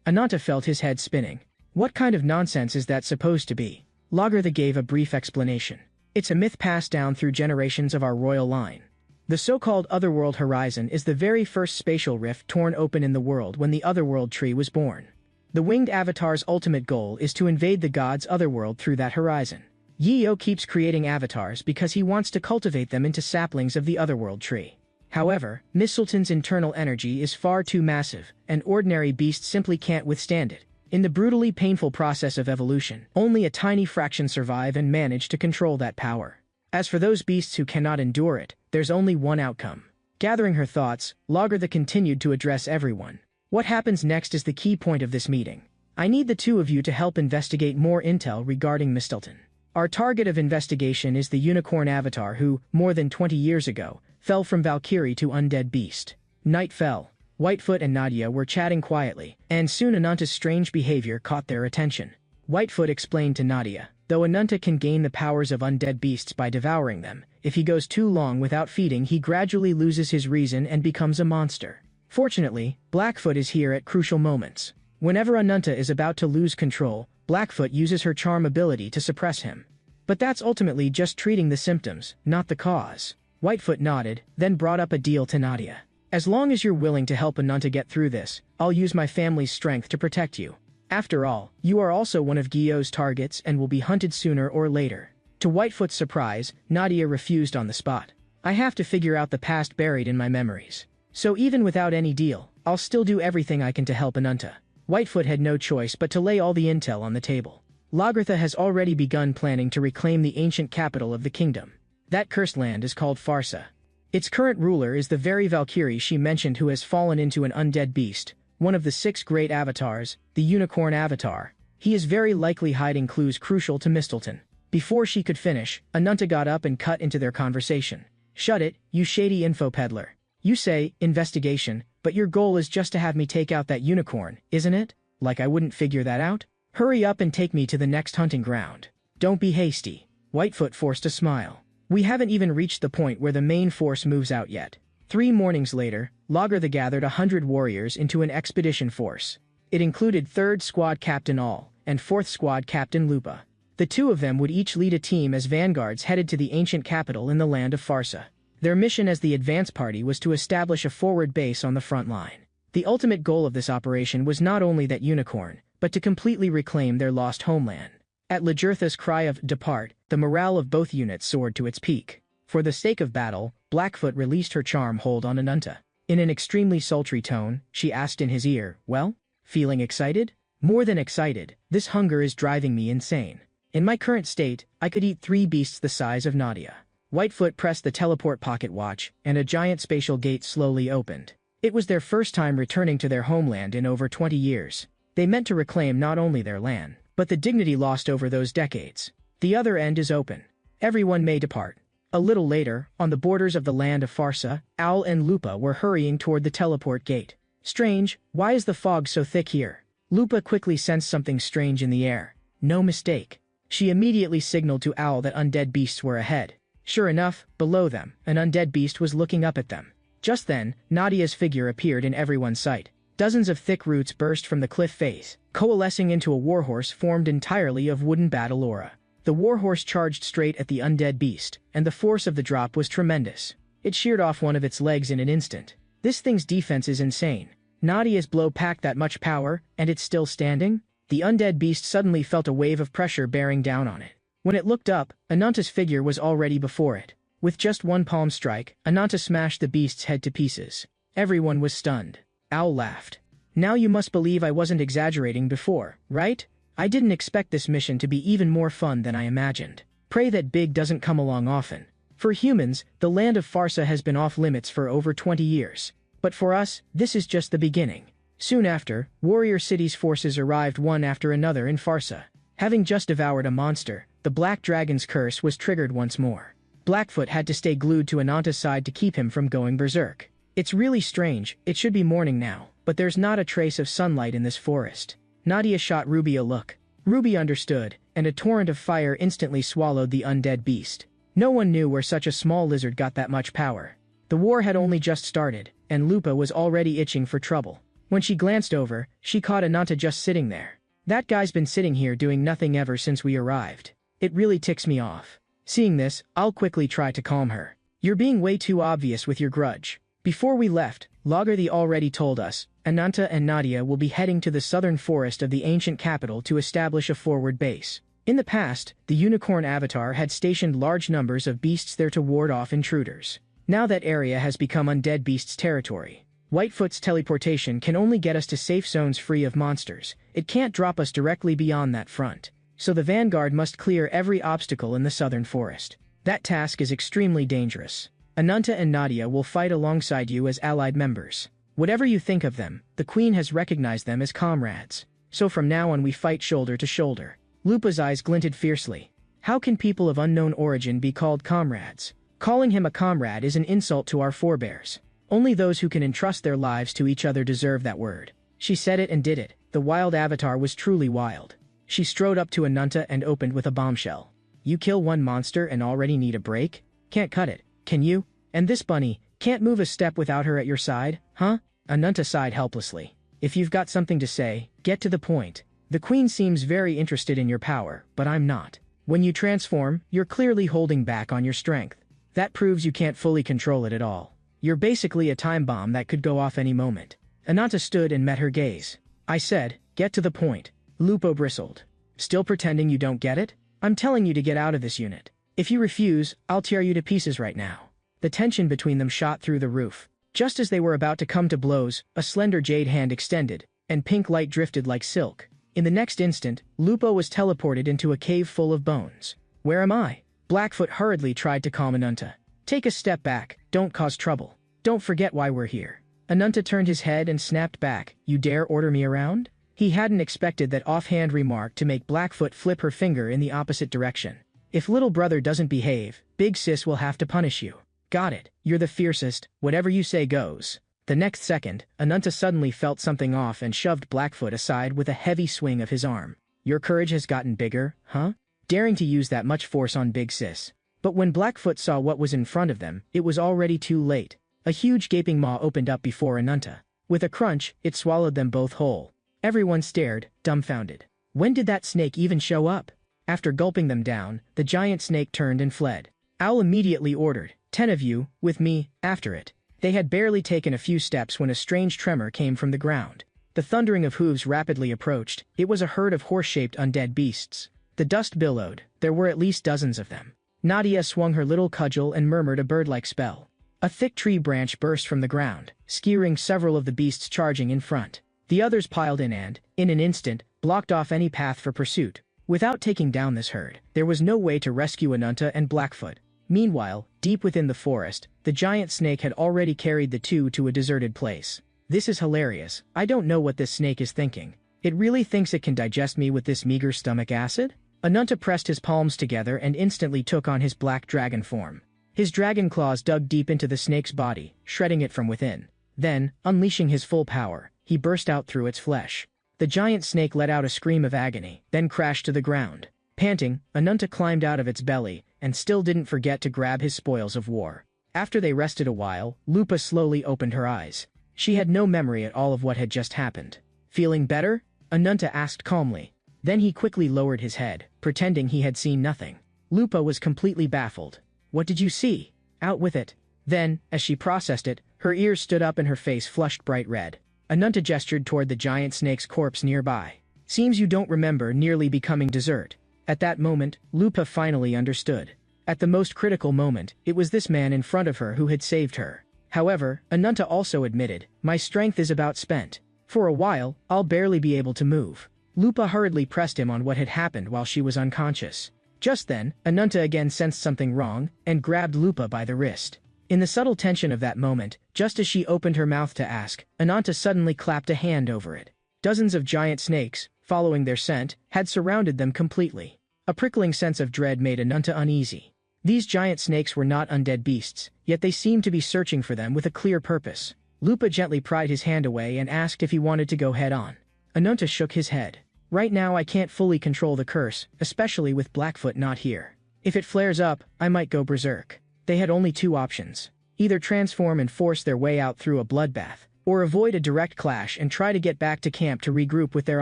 Ananta felt his head spinning. What kind of nonsense is that supposed to be? Lagertha gave a brief explanation. It's a myth passed down through generations of our royal line. The so-called otherworld horizon is the very first spatial rift torn open in the world when the otherworld tree was born. The winged avatar's ultimate goal is to invade the gods' otherworld through that horizon. Yiyo keeps creating avatars because he wants to cultivate them into saplings of the otherworld tree. However, Mistleton's internal energy is far too massive, and ordinary beasts simply can't withstand it. In the brutally painful process of evolution, only a tiny fraction survive and manage to control that power. As for those beasts who cannot endure it, there's only one outcome. Gathering her thoughts, Lagertha continued to address everyone. What happens next is the key point of this meeting. I need the two of you to help investigate more intel regarding Mistleton. Our target of investigation is the unicorn avatar who, more than 20 years ago, fell from Valkyrie to undead beast. Night fell. Whitefoot and Nadia were chatting quietly, and soon Ananta's strange behavior caught their attention. Whitefoot explained to Nadia, though Ananta can gain the powers of undead beasts by devouring them, if he goes too long without feeding he gradually loses his reason and becomes a monster. Fortunately, Blackfoot is here at crucial moments. Whenever Ananta is about to lose control, Blackfoot uses her charm ability to suppress him. But that's ultimately just treating the symptoms, not the cause. Whitefoot nodded, then brought up a deal to Nadia. As long as you're willing to help Ananta get through this, I'll use my family's strength to protect you. After all, you are also one of Guyo's targets and will be hunted sooner or later. To Whitefoot's surprise, Nadia refused on the spot. I have to figure out the past buried in my memories. So even without any deal, I'll still do everything I can to help Ananta. Whitefoot had no choice but to lay all the intel on the table. Lagertha has already begun planning to reclaim the ancient capital of the kingdom. That cursed land is called Farsa. Its current ruler is the very Valkyrie she mentioned who has fallen into an undead beast, one of the 6 great avatars, the unicorn avatar. He is very likely hiding clues crucial to Mistleton. Before she could finish, Ananta got up and cut into their conversation. Shut it, you shady info peddler. You say, investigation, but your goal is just to have me take out that unicorn, isn't it? Like I wouldn't figure that out? Hurry up and take me to the next hunting ground. Don't be hasty. Whitefoot forced a smile. We haven't even reached the point where the main force moves out yet. 3 mornings later, Lagertha gathered 100 warriors into an expedition force. It included 3rd Squad Captain All and 4th Squad Captain Lupa. The 2 of them would each lead a team as vanguards headed to the ancient capital in the land of Farsa. Their mission as the advance party was to establish a forward base on the front line. The ultimate goal of this operation was not only that unicorn, but to completely reclaim their lost homeland. At Lagertha's cry of "Depart," the morale of both units soared to its peak. For the sake of battle, Blackfoot released her charm hold on Ananta. In an extremely sultry tone, she asked in his ear, "Well? Feeling excited?" "More than excited, this hunger is driving me insane. In my current state, I could eat 3 beasts the size of Nadia." Whitefoot pressed the teleport pocket watch, and a giant spatial gate slowly opened. It was their first time returning to their homeland in over 20 years. They meant to reclaim not only their land, but the dignity lost over those decades. The other end is open. Everyone may depart. A little later, on the borders of the land of Farsa, Owl and Lupa were hurrying toward the teleport gate. Strange, why is the fog so thick here? Lupa quickly sensed something strange in the air. No mistake. She immediately signaled to Owl that undead beasts were ahead. Sure enough, below them, an undead beast was looking up at them. Just then, Nadia's figure appeared in everyone's sight. Dozens of thick roots burst from the cliff face, coalescing into a warhorse formed entirely of wooden battle aura. The warhorse charged straight at the undead beast, and the force of the drop was tremendous. It sheared off one of its legs in an instant. This thing's defense is insane. Nadia's blow packed that much power, and it's still standing? The undead beast suddenly felt a wave of pressure bearing down on it. When it looked up, Ananta's figure was already before it. With just one palm strike, Ananta smashed the beast's head to pieces. Everyone was stunned. Owl laughed. Now you must believe I wasn't exaggerating before, right? I didn't expect this mission to be even more fun than I imagined. Pray that big doesn't come along often. For humans, the land of Farsa has been off limits for over 20 years. But for us, this is just the beginning. Soon after, Warrior City's forces arrived one after another in Farsa. Having just devoured a monster, the Black Dragon's curse was triggered once more. Blackfoot had to stay glued to Ananta's side to keep him from going berserk. It's really strange, it should be morning now, but there's not a trace of sunlight in this forest. Nadia shot Ruby a look. Ruby understood, and a torrent of fire instantly swallowed the undead beast. No one knew where such a small lizard got that much power. The war had only just started, and Lupa was already itching for trouble. When she glanced over, she caught Ananta just sitting there. That guy's been sitting here doing nothing ever since we arrived. It really ticks me off. Seeing this, I'll quickly try to calm her. You're being way too obvious with your grudge. Before we left, Lagarthe already told us, Ananta and Nadia will be heading to the southern forest of the ancient capital to establish a forward base. In the past, the unicorn avatar had stationed large numbers of beasts there to ward off intruders. Now that area has become undead beasts' territory. Whitefoot's teleportation can only get us to safe zones free of monsters. It can't drop us directly beyond that front. So the vanguard must clear every obstacle in the southern forest. That task is extremely dangerous. Ananta and Nadia will fight alongside you as allied members. Whatever you think of them, the Queen has recognized them as comrades. So from now on we fight shoulder to shoulder. Lupa's eyes glinted fiercely. How can people of unknown origin be called comrades? Calling him a comrade is an insult to our forebears. Only those who can entrust their lives to each other deserve that word. She said it and did it. The wild avatar was truly wild. She strode up to Ananta and opened with a bombshell. You kill one monster and already need a break? Can't cut it, can you? And this bunny, can't move a step without her at your side, huh? Ananta sighed helplessly. If you've got something to say, get to the point. The Queen seems very interested in your power, but I'm not. When you transform, you're clearly holding back on your strength. That proves you can't fully control it at all. You're basically a time bomb that could go off any moment. Ananta stood and met her gaze. I said, get to the point. Lupo bristled. Still pretending you don't get it? I'm telling you to get out of this unit. If you refuse, I'll tear you to pieces right now. The tension between them shot through the roof. Just as they were about to come to blows, a slender jade hand extended, and pink light drifted like silk. In the next instant, Lupo was teleported into a cave full of bones. Where am I? Blackfoot hurriedly tried to calm Ananta. Take a step back, don't cause trouble. Don't forget why we're here. Ananta turned his head and snapped back. You dare order me around? He hadn't expected that offhand remark to make Blackfoot flip her finger in the opposite direction. If little brother doesn't behave, big sis will have to punish you. Got it, you're the fiercest, whatever you say goes. The next second, Ananta suddenly felt something off and shoved Blackfoot aside with a heavy swing of his arm. Your courage has gotten bigger, huh? Daring to use that much force on big sis. But when Blackfoot saw what was in front of them, it was already too late. A huge gaping maw opened up before Ananta. With a crunch, it swallowed them both whole. Everyone stared, dumbfounded. When did that snake even show up? After gulping them down, the giant snake turned and fled. Owl immediately ordered, 10 of you, with me, after it. They had barely taken a few steps when a strange tremor came from the ground. The thundering of hooves rapidly approached. It was a herd of horse-shaped undead beasts. The dust billowed. There were at least dozens of them. Nadia swung her little cudgel and murmured a bird-like spell. A thick tree branch burst from the ground, skewering several of the beasts charging in front. The others piled in and, in an instant, blocked off any path for pursuit. Without taking down this herd, there was no way to rescue Ananta and Blackfoot. Meanwhile, deep within the forest, the giant snake had already carried the two to a deserted place. This is hilarious. I don't know what this snake is thinking. It really thinks it can digest me with this meager stomach acid? Ananta pressed his palms together and instantly took on his black dragon form. His dragon claws dug deep into the snake's body, shredding it from within. Then, unleashing his full power, he burst out through its flesh. The giant snake let out a scream of agony, then crashed to the ground. Panting, Ananta climbed out of its belly, and still didn't forget to grab his spoils of war. After they rested a while, Lupa slowly opened her eyes. She had no memory at all of what had just happened. Feeling better? Ananta asked calmly. Then he quickly lowered his head, pretending he had seen nothing. Lupa was completely baffled. What did you see? Out with it. Then, as she processed it, her ears stood up and her face flushed bright red. Ananta gestured toward the giant snake's corpse nearby. Seems you don't remember nearly becoming dessert. At that moment, Lupa finally understood. At the most critical moment, it was this man in front of her who had saved her. However, Ananta also admitted, my strength is about spent. For a while, I'll barely be able to move. Lupa hurriedly pressed him on what had happened while she was unconscious. Just then, Ananta again sensed something wrong, and grabbed Lupa by the wrist. In the subtle tension of that moment, just as she opened her mouth to ask, Ananta suddenly clapped a hand over it. Dozens of giant snakes, following their scent, had surrounded them completely. A prickling sense of dread made Ananta uneasy. These giant snakes were not undead beasts, yet they seemed to be searching for them with a clear purpose. Lupa gently pried his hand away and asked if he wanted to go head-on. Ananta shook his head. Right now I can't fully control the curse, especially with Blackfoot not here. If it flares up, I might go berserk. They had only two options. Either transform and force their way out through a bloodbath, or avoid a direct clash and try to get back to camp to regroup with their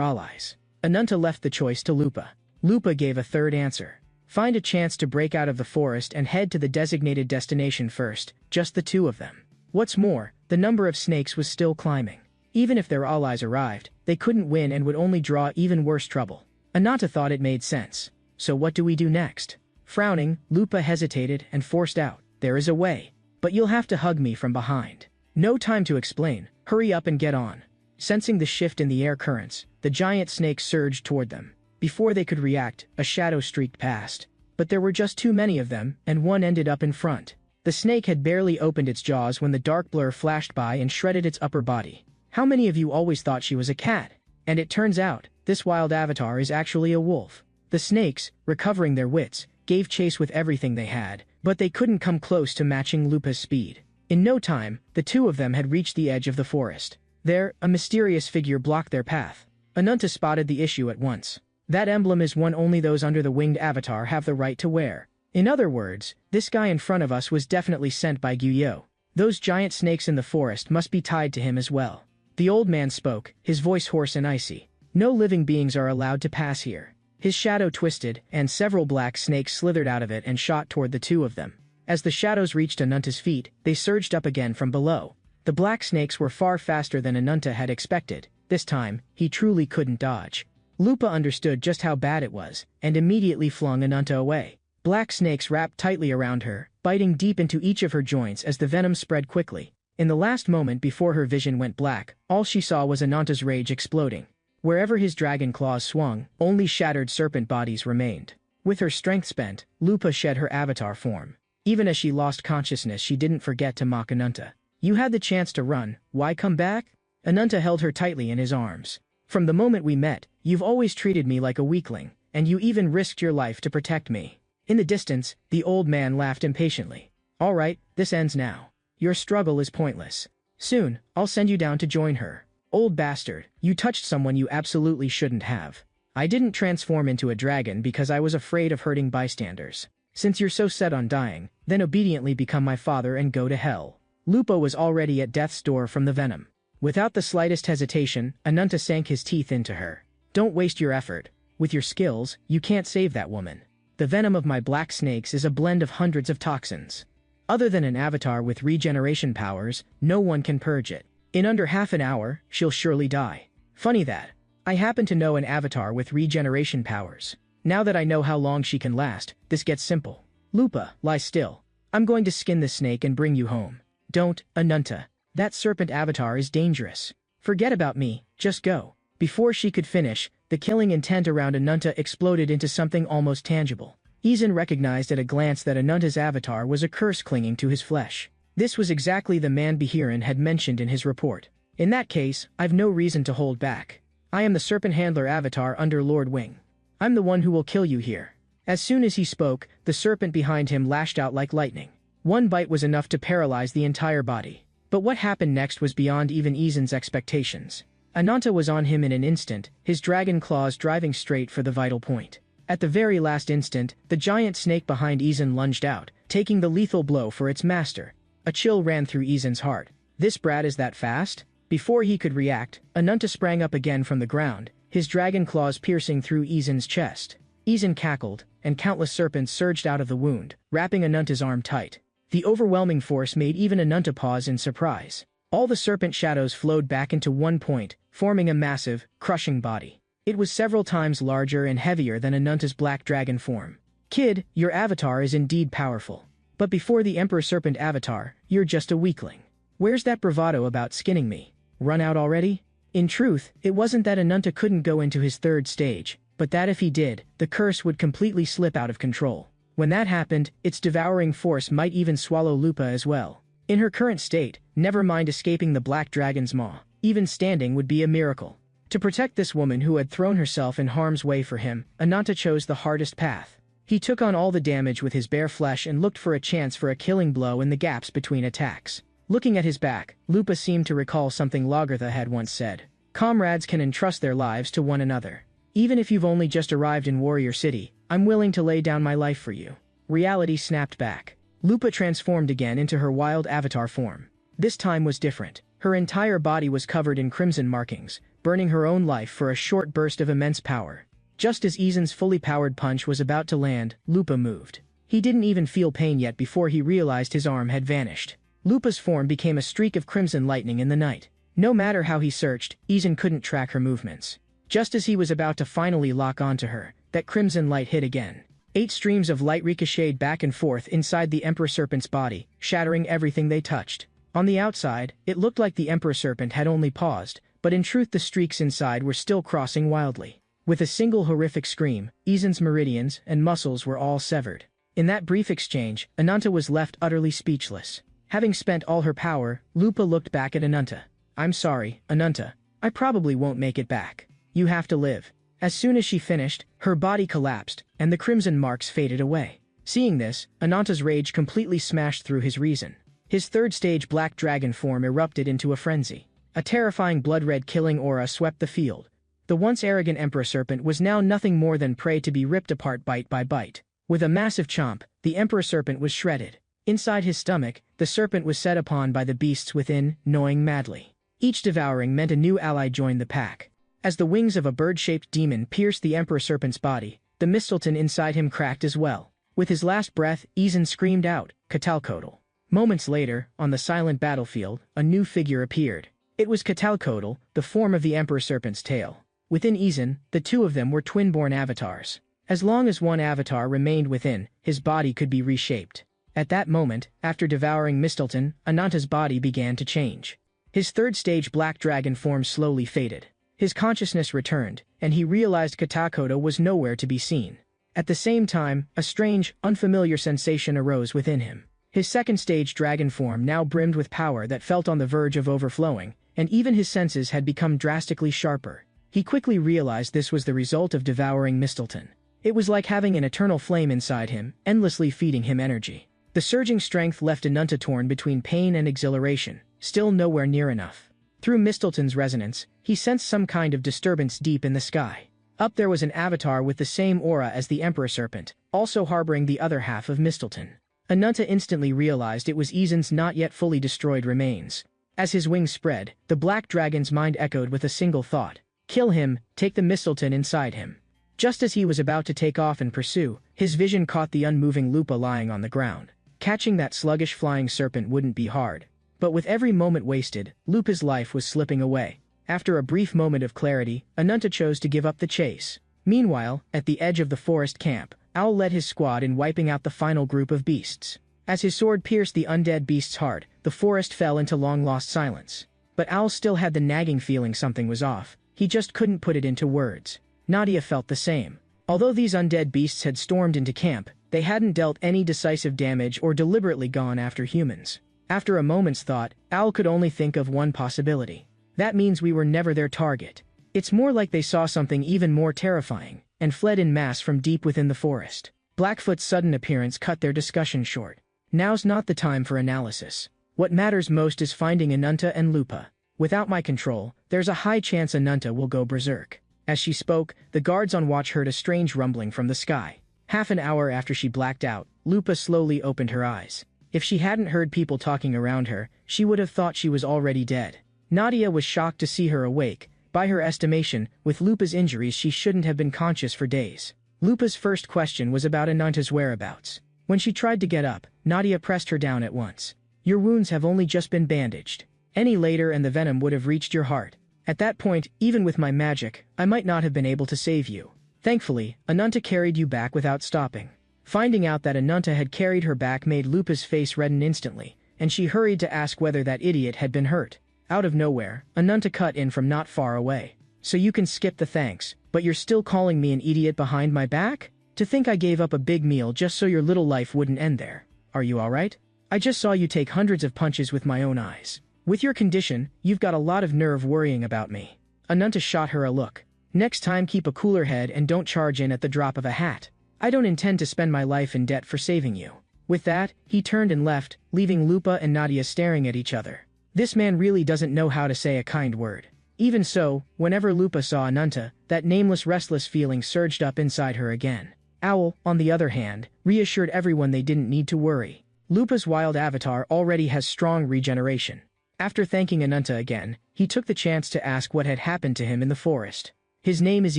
allies. Ananta left the choice to Lupa. Lupa gave a third answer. Find a chance to break out of the forest and head to the designated destination first, just the two of them. What's more, the number of snakes was still climbing. Even if their allies arrived, they couldn't win and would only draw even worse trouble. Ananta thought it made sense. So what do we do next? Frowning, Lupa hesitated and forced out, there is a way. But you'll have to hug me from behind. No time to explain, hurry up and get on. Sensing the shift in the air currents, the giant snakes surged toward them. Before they could react, a shadow streaked past. But there were just too many of them, and one ended up in front. The snake had barely opened its jaws when the dark blur flashed by and shredded its upper body. How many of you always thought she was a cat? And it turns out, this wild avatar is actually a wolf. The snakes, recovering their wits, gave chase with everything they had, but they couldn't come close to matching Lupa's speed. In no time, the two of them had reached the edge of the forest. There, a mysterious figure blocked their path. Ananta spotted the issue at once. That emblem is one only those under the winged avatar have the right to wear. In other words, this guy in front of us was definitely sent by Guyo. Those giant snakes in the forest must be tied to him as well. The old man spoke, his voice hoarse and icy. No living beings are allowed to pass here. His shadow twisted, and several black snakes slithered out of it and shot toward the two of them. As the shadows reached Ananta's feet, they surged up again from below. The black snakes were far faster than Ananta had expected. This time, he truly couldn't dodge. Lupa understood just how bad it was, and immediately flung Ananta away. Black snakes wrapped tightly around her, biting deep into each of her joints as the venom spread quickly. In the last moment before her vision went black, all she saw was Ananta's rage exploding. Wherever his dragon claws swung, only shattered serpent bodies remained. With her strength spent, Lupa shed her avatar form. Even as she lost consciousness, she didn't forget to mock Ananta. You had the chance to run, why come back? Ananta held her tightly in his arms. From the moment we met, you've always treated me like a weakling, and you even risked your life to protect me. In the distance, the old man laughed impatiently. All right, this ends now. Your struggle is pointless. Soon, I'll send you down to join her. Old bastard, you touched someone you absolutely shouldn't have. I didn't transform into a dragon because I was afraid of hurting bystanders. Since you're so set on dying, then obediently become my father and go to hell. Lupa was already at death's door from the venom. Without the slightest hesitation, Ananta sank his teeth into her. Don't waste your effort. With your skills, you can't save that woman. The venom of my black snakes is a blend of hundreds of toxins. Other than an avatar with regeneration powers, no one can purge it. In under half an hour, she'll surely die. Funny that. I happen to know an avatar with regeneration powers. Now that I know how long she can last, this gets simple. Lupa, lie still. I'm going to skin the snake and bring you home. Don't, Ananta. That serpent avatar is dangerous. Forget about me, just go. Before she could finish, the killing intent around Ananta exploded into something almost tangible. Izan recognized at a glance that Ananta's avatar was a curse clinging to his flesh. This was exactly the man Behiran had mentioned in his report. In that case, I've no reason to hold back. I am the Serpent Handler avatar under Lord Wing. I'm the one who will kill you here. As soon as he spoke, the serpent behind him lashed out like lightning. One bite was enough to paralyze the entire body. But what happened next was beyond even Izan's expectations. Ananta was on him in an instant, his dragon claws driving straight for the vital point. At the very last instant, the giant snake behind Izan lunged out, taking the lethal blow for its master. A chill ran through Izan's heart. This brat is that fast? Before he could react, Ananta sprang up again from the ground, his dragon claws piercing through Izan's chest. Izan cackled, and countless serpents surged out of the wound, wrapping Ananta's arm tight. The overwhelming force made even Ananta pause in surprise. All the serpent shadows flowed back into one point, forming a massive, crushing body. It was several times larger and heavier than Ananta's black dragon form. Kid, your avatar is indeed powerful. But before the Emperor Serpent avatar, you're just a weakling. Where's that bravado about skinning me? Run out already? In truth, it wasn't that Ananta couldn't go into his third stage, but that if he did, the curse would completely slip out of control. When that happened, its devouring force might even swallow Lupa as well. In her current state, never mind escaping the black dragon's maw, even standing would be a miracle. To protect this woman who had thrown herself in harm's way for him, Ananta chose the hardest path. He took on all the damage with his bare flesh and looked for a chance for a killing blow in the gaps between attacks. Looking at his back, Lupa seemed to recall something Lagartha had once said. Comrades can entrust their lives to one another. Even if you've only just arrived in Warrior City, I'm willing to lay down my life for you. Reality snapped back. Lupa transformed again into her wild avatar form. This time was different. Her entire body was covered in crimson markings, burning her own life for a short burst of immense power. Just as Izan's fully powered punch was about to land, Lupa moved. He didn't even feel pain yet before he realized his arm had vanished. Lupa's form became a streak of crimson lightning in the night. No matter how he searched, Izan couldn't track her movements. Just as he was about to finally lock onto her, that crimson light hit again. 8 streams of light ricocheted back and forth inside the Emperor Serpent's body, shattering everything they touched. On the outside, it looked like the Emperor Serpent had only paused, but in truth the streaks inside were still crossing wildly. With a single horrific scream, Izan's meridians and muscles were all severed. In that brief exchange, Ananta was left utterly speechless. Having spent all her power, Lupa looked back at Ananta. I'm sorry, Ananta. I probably won't make it back. You have to live. As soon as she finished, her body collapsed, and the crimson marks faded away. Seeing this, Ananta's rage completely smashed through his reason. His third stage black dragon form erupted into a frenzy. A terrifying blood-red killing aura swept the field. The once arrogant Emperor Serpent was now nothing more than prey to be ripped apart bite by bite. With a massive chomp, the Emperor Serpent was shredded. Inside his stomach, the serpent was set upon by the beasts within, gnawing madly. Each devouring meant a new ally joined the pack. As the wings of a bird-shaped demon pierced the Emperor Serpent's body, the Mistleton inside him cracked as well. With his last breath, Izan screamed out, Quetzalcoatl. Moments later, on the silent battlefield, a new figure appeared. It was Quetzalcoatl, the form of the Emperor Serpent's tail. Within Izan, the two of them were twin-born avatars. As long as one avatar remained within, his body could be reshaped. At that moment, after devouring Mistleton, Ananta's body began to change. His third stage black dragon form slowly faded. His consciousness returned, and he realized Quetzalcoatl was nowhere to be seen. At the same time, a strange, unfamiliar sensation arose within him. His second stage dragon form now brimmed with power that felt on the verge of overflowing, and even his senses had become drastically sharper. He quickly realized this was the result of devouring Mistleton. It was like having an eternal flame inside him, endlessly feeding him energy. The surging strength left Ananta torn between pain and exhilaration, still nowhere near enough. Through Mistleton's resonance, he sensed some kind of disturbance deep in the sky. Up there was an avatar with the same aura as the Emperor Serpent, also harboring the other half of Mistleton. Ananta instantly realized it was Izan's not yet fully destroyed remains. As his wings spread, the black dragon's mind echoed with a single thought. Kill him, take the Mistleton inside him. Just as he was about to take off and pursue, his vision caught the unmoving Lupa lying on the ground. Catching that sluggish flying serpent wouldn't be hard. But with every moment wasted, Lupa's life was slipping away. After a brief moment of clarity, Ananta chose to give up the chase. Meanwhile, at the edge of the forest camp, Owl led his squad in wiping out the final group of beasts. As his sword pierced the undead beast's heart, the forest fell into long-lost silence. But Owl still had the nagging feeling something was off. He just couldn't put it into words. Nadia felt the same. Although these undead beasts had stormed into camp, they hadn't dealt any decisive damage or deliberately gone after humans. After a moment's thought, Owl could only think of one possibility. That means we were never their target. It's more like they saw something even more terrifying, and fled en masse from deep within the forest. Blackfoot's sudden appearance cut their discussion short. Now's not the time for analysis. What matters most is finding Anunta and Lupa. Without my control, there's a high chance Anunta will go berserk. As she spoke, the guards on watch heard a strange rumbling from the sky. Half an hour after she blacked out, Lupa slowly opened her eyes. If she hadn't heard people talking around her, she would have thought she was already dead. Nadia was shocked to see her awake. By her estimation, with Lupa's injuries she shouldn't have been conscious for days. Lupa's first question was about Anunta's whereabouts. When she tried to get up, Nadia pressed her down at once. Your wounds have only just been bandaged. Any later and the venom would have reached your heart. At that point, even with my magic, I might not have been able to save you. Thankfully, Anunta carried you back without stopping. Finding out that Anunta had carried her back made Lupa's face redden instantly, and she hurried to ask whether that idiot had been hurt. Out of nowhere, Anunta cut in from not far away. So you can skip the thanks, but you're still calling me an idiot behind my back? To think I gave up a big meal just so your little life wouldn't end there. Are you alright? I just saw you take hundreds of punches with my own eyes. With your condition, you've got a lot of nerve worrying about me. Anunta shot her a look. Next time keep a cooler head and don't charge in at the drop of a hat. I don't intend to spend my life in debt for saving you. With that, he turned and left, leaving Lupa and Nadia staring at each other. This man really doesn't know how to say a kind word. Even so, whenever Lupa saw Anunta, that nameless restless feeling surged up inside her again. Owl, on the other hand, reassured everyone they didn't need to worry. Lupa's wild avatar already has strong regeneration. After thanking Anunta again, he took the chance to ask what had happened to him in the forest. His name is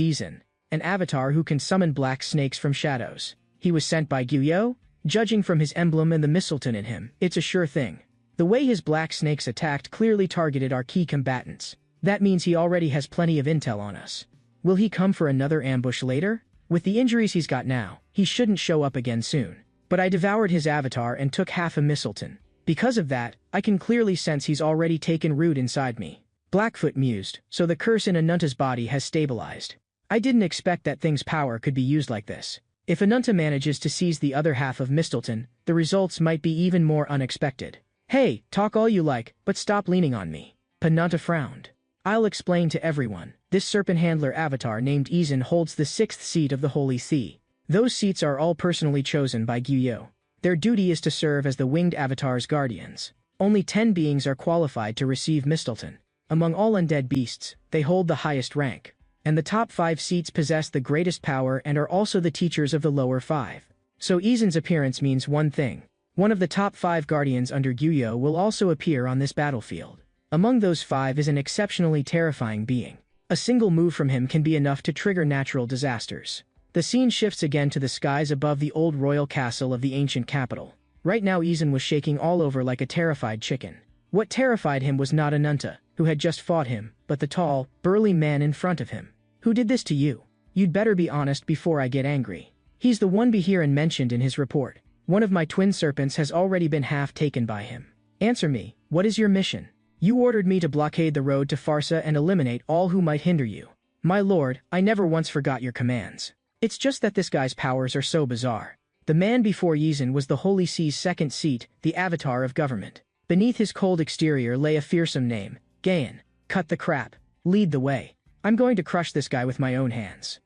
Izan, an avatar who can summon black snakes from shadows. He was sent by Gyuyo? Judging from his emblem and the mistletoe in him, it's a sure thing. The way his black snakes attacked clearly targeted our key combatants. That means he already has plenty of intel on us. Will he come for another ambush later? With the injuries he's got now, he shouldn't show up again soon. But I devoured his avatar and took half a mistletoe. Because of that, I can clearly sense he's already taken root inside me. Blackfoot mused, so the curse in Anunta's body has stabilized. I didn't expect that thing's power could be used like this. If Anunta manages to seize the other half of Mistelton, the results might be even more unexpected. Hey, talk all you like, but stop leaning on me. Anunta frowned. I'll explain to everyone. This serpent handler avatar named Izan holds the 6th seat of the Holy See. Those seats are all personally chosen by Gyuyo. Their duty is to serve as the winged avatar's guardians. Only 10 beings are qualified to receive Mistelton. Among all undead beasts, they hold the highest rank. And the top 5 seats possess the greatest power and are also the teachers of the lower 5. So Izan's appearance means one thing. One of the top 5 guardians under Gyuyo will also appear on this battlefield. Among those 5 is an exceptionally terrifying being. A single move from him can be enough to trigger natural disasters. The scene shifts again to the skies above the old royal castle of the ancient capital. Right now Izan was shaking all over like a terrified chicken. What terrified him was not Anunta, who had just fought him, but the tall, burly man in front of him. Who did this to you? You'd better be honest before I get angry. He's the one Behiran mentioned in his report. One of my twin serpents has already been half taken by him. Answer me, what is your mission? You ordered me to blockade the road to Farsa and eliminate all who might hinder you. My lord, I never once forgot your commands. It's just that this guy's powers are so bizarre. The man before Izan was the Holy See's 2nd seat, the avatar of government. Beneath his cold exterior lay a fearsome name, Gayan. Cut the crap. Lead the way. I'm going to crush this guy with my own hands.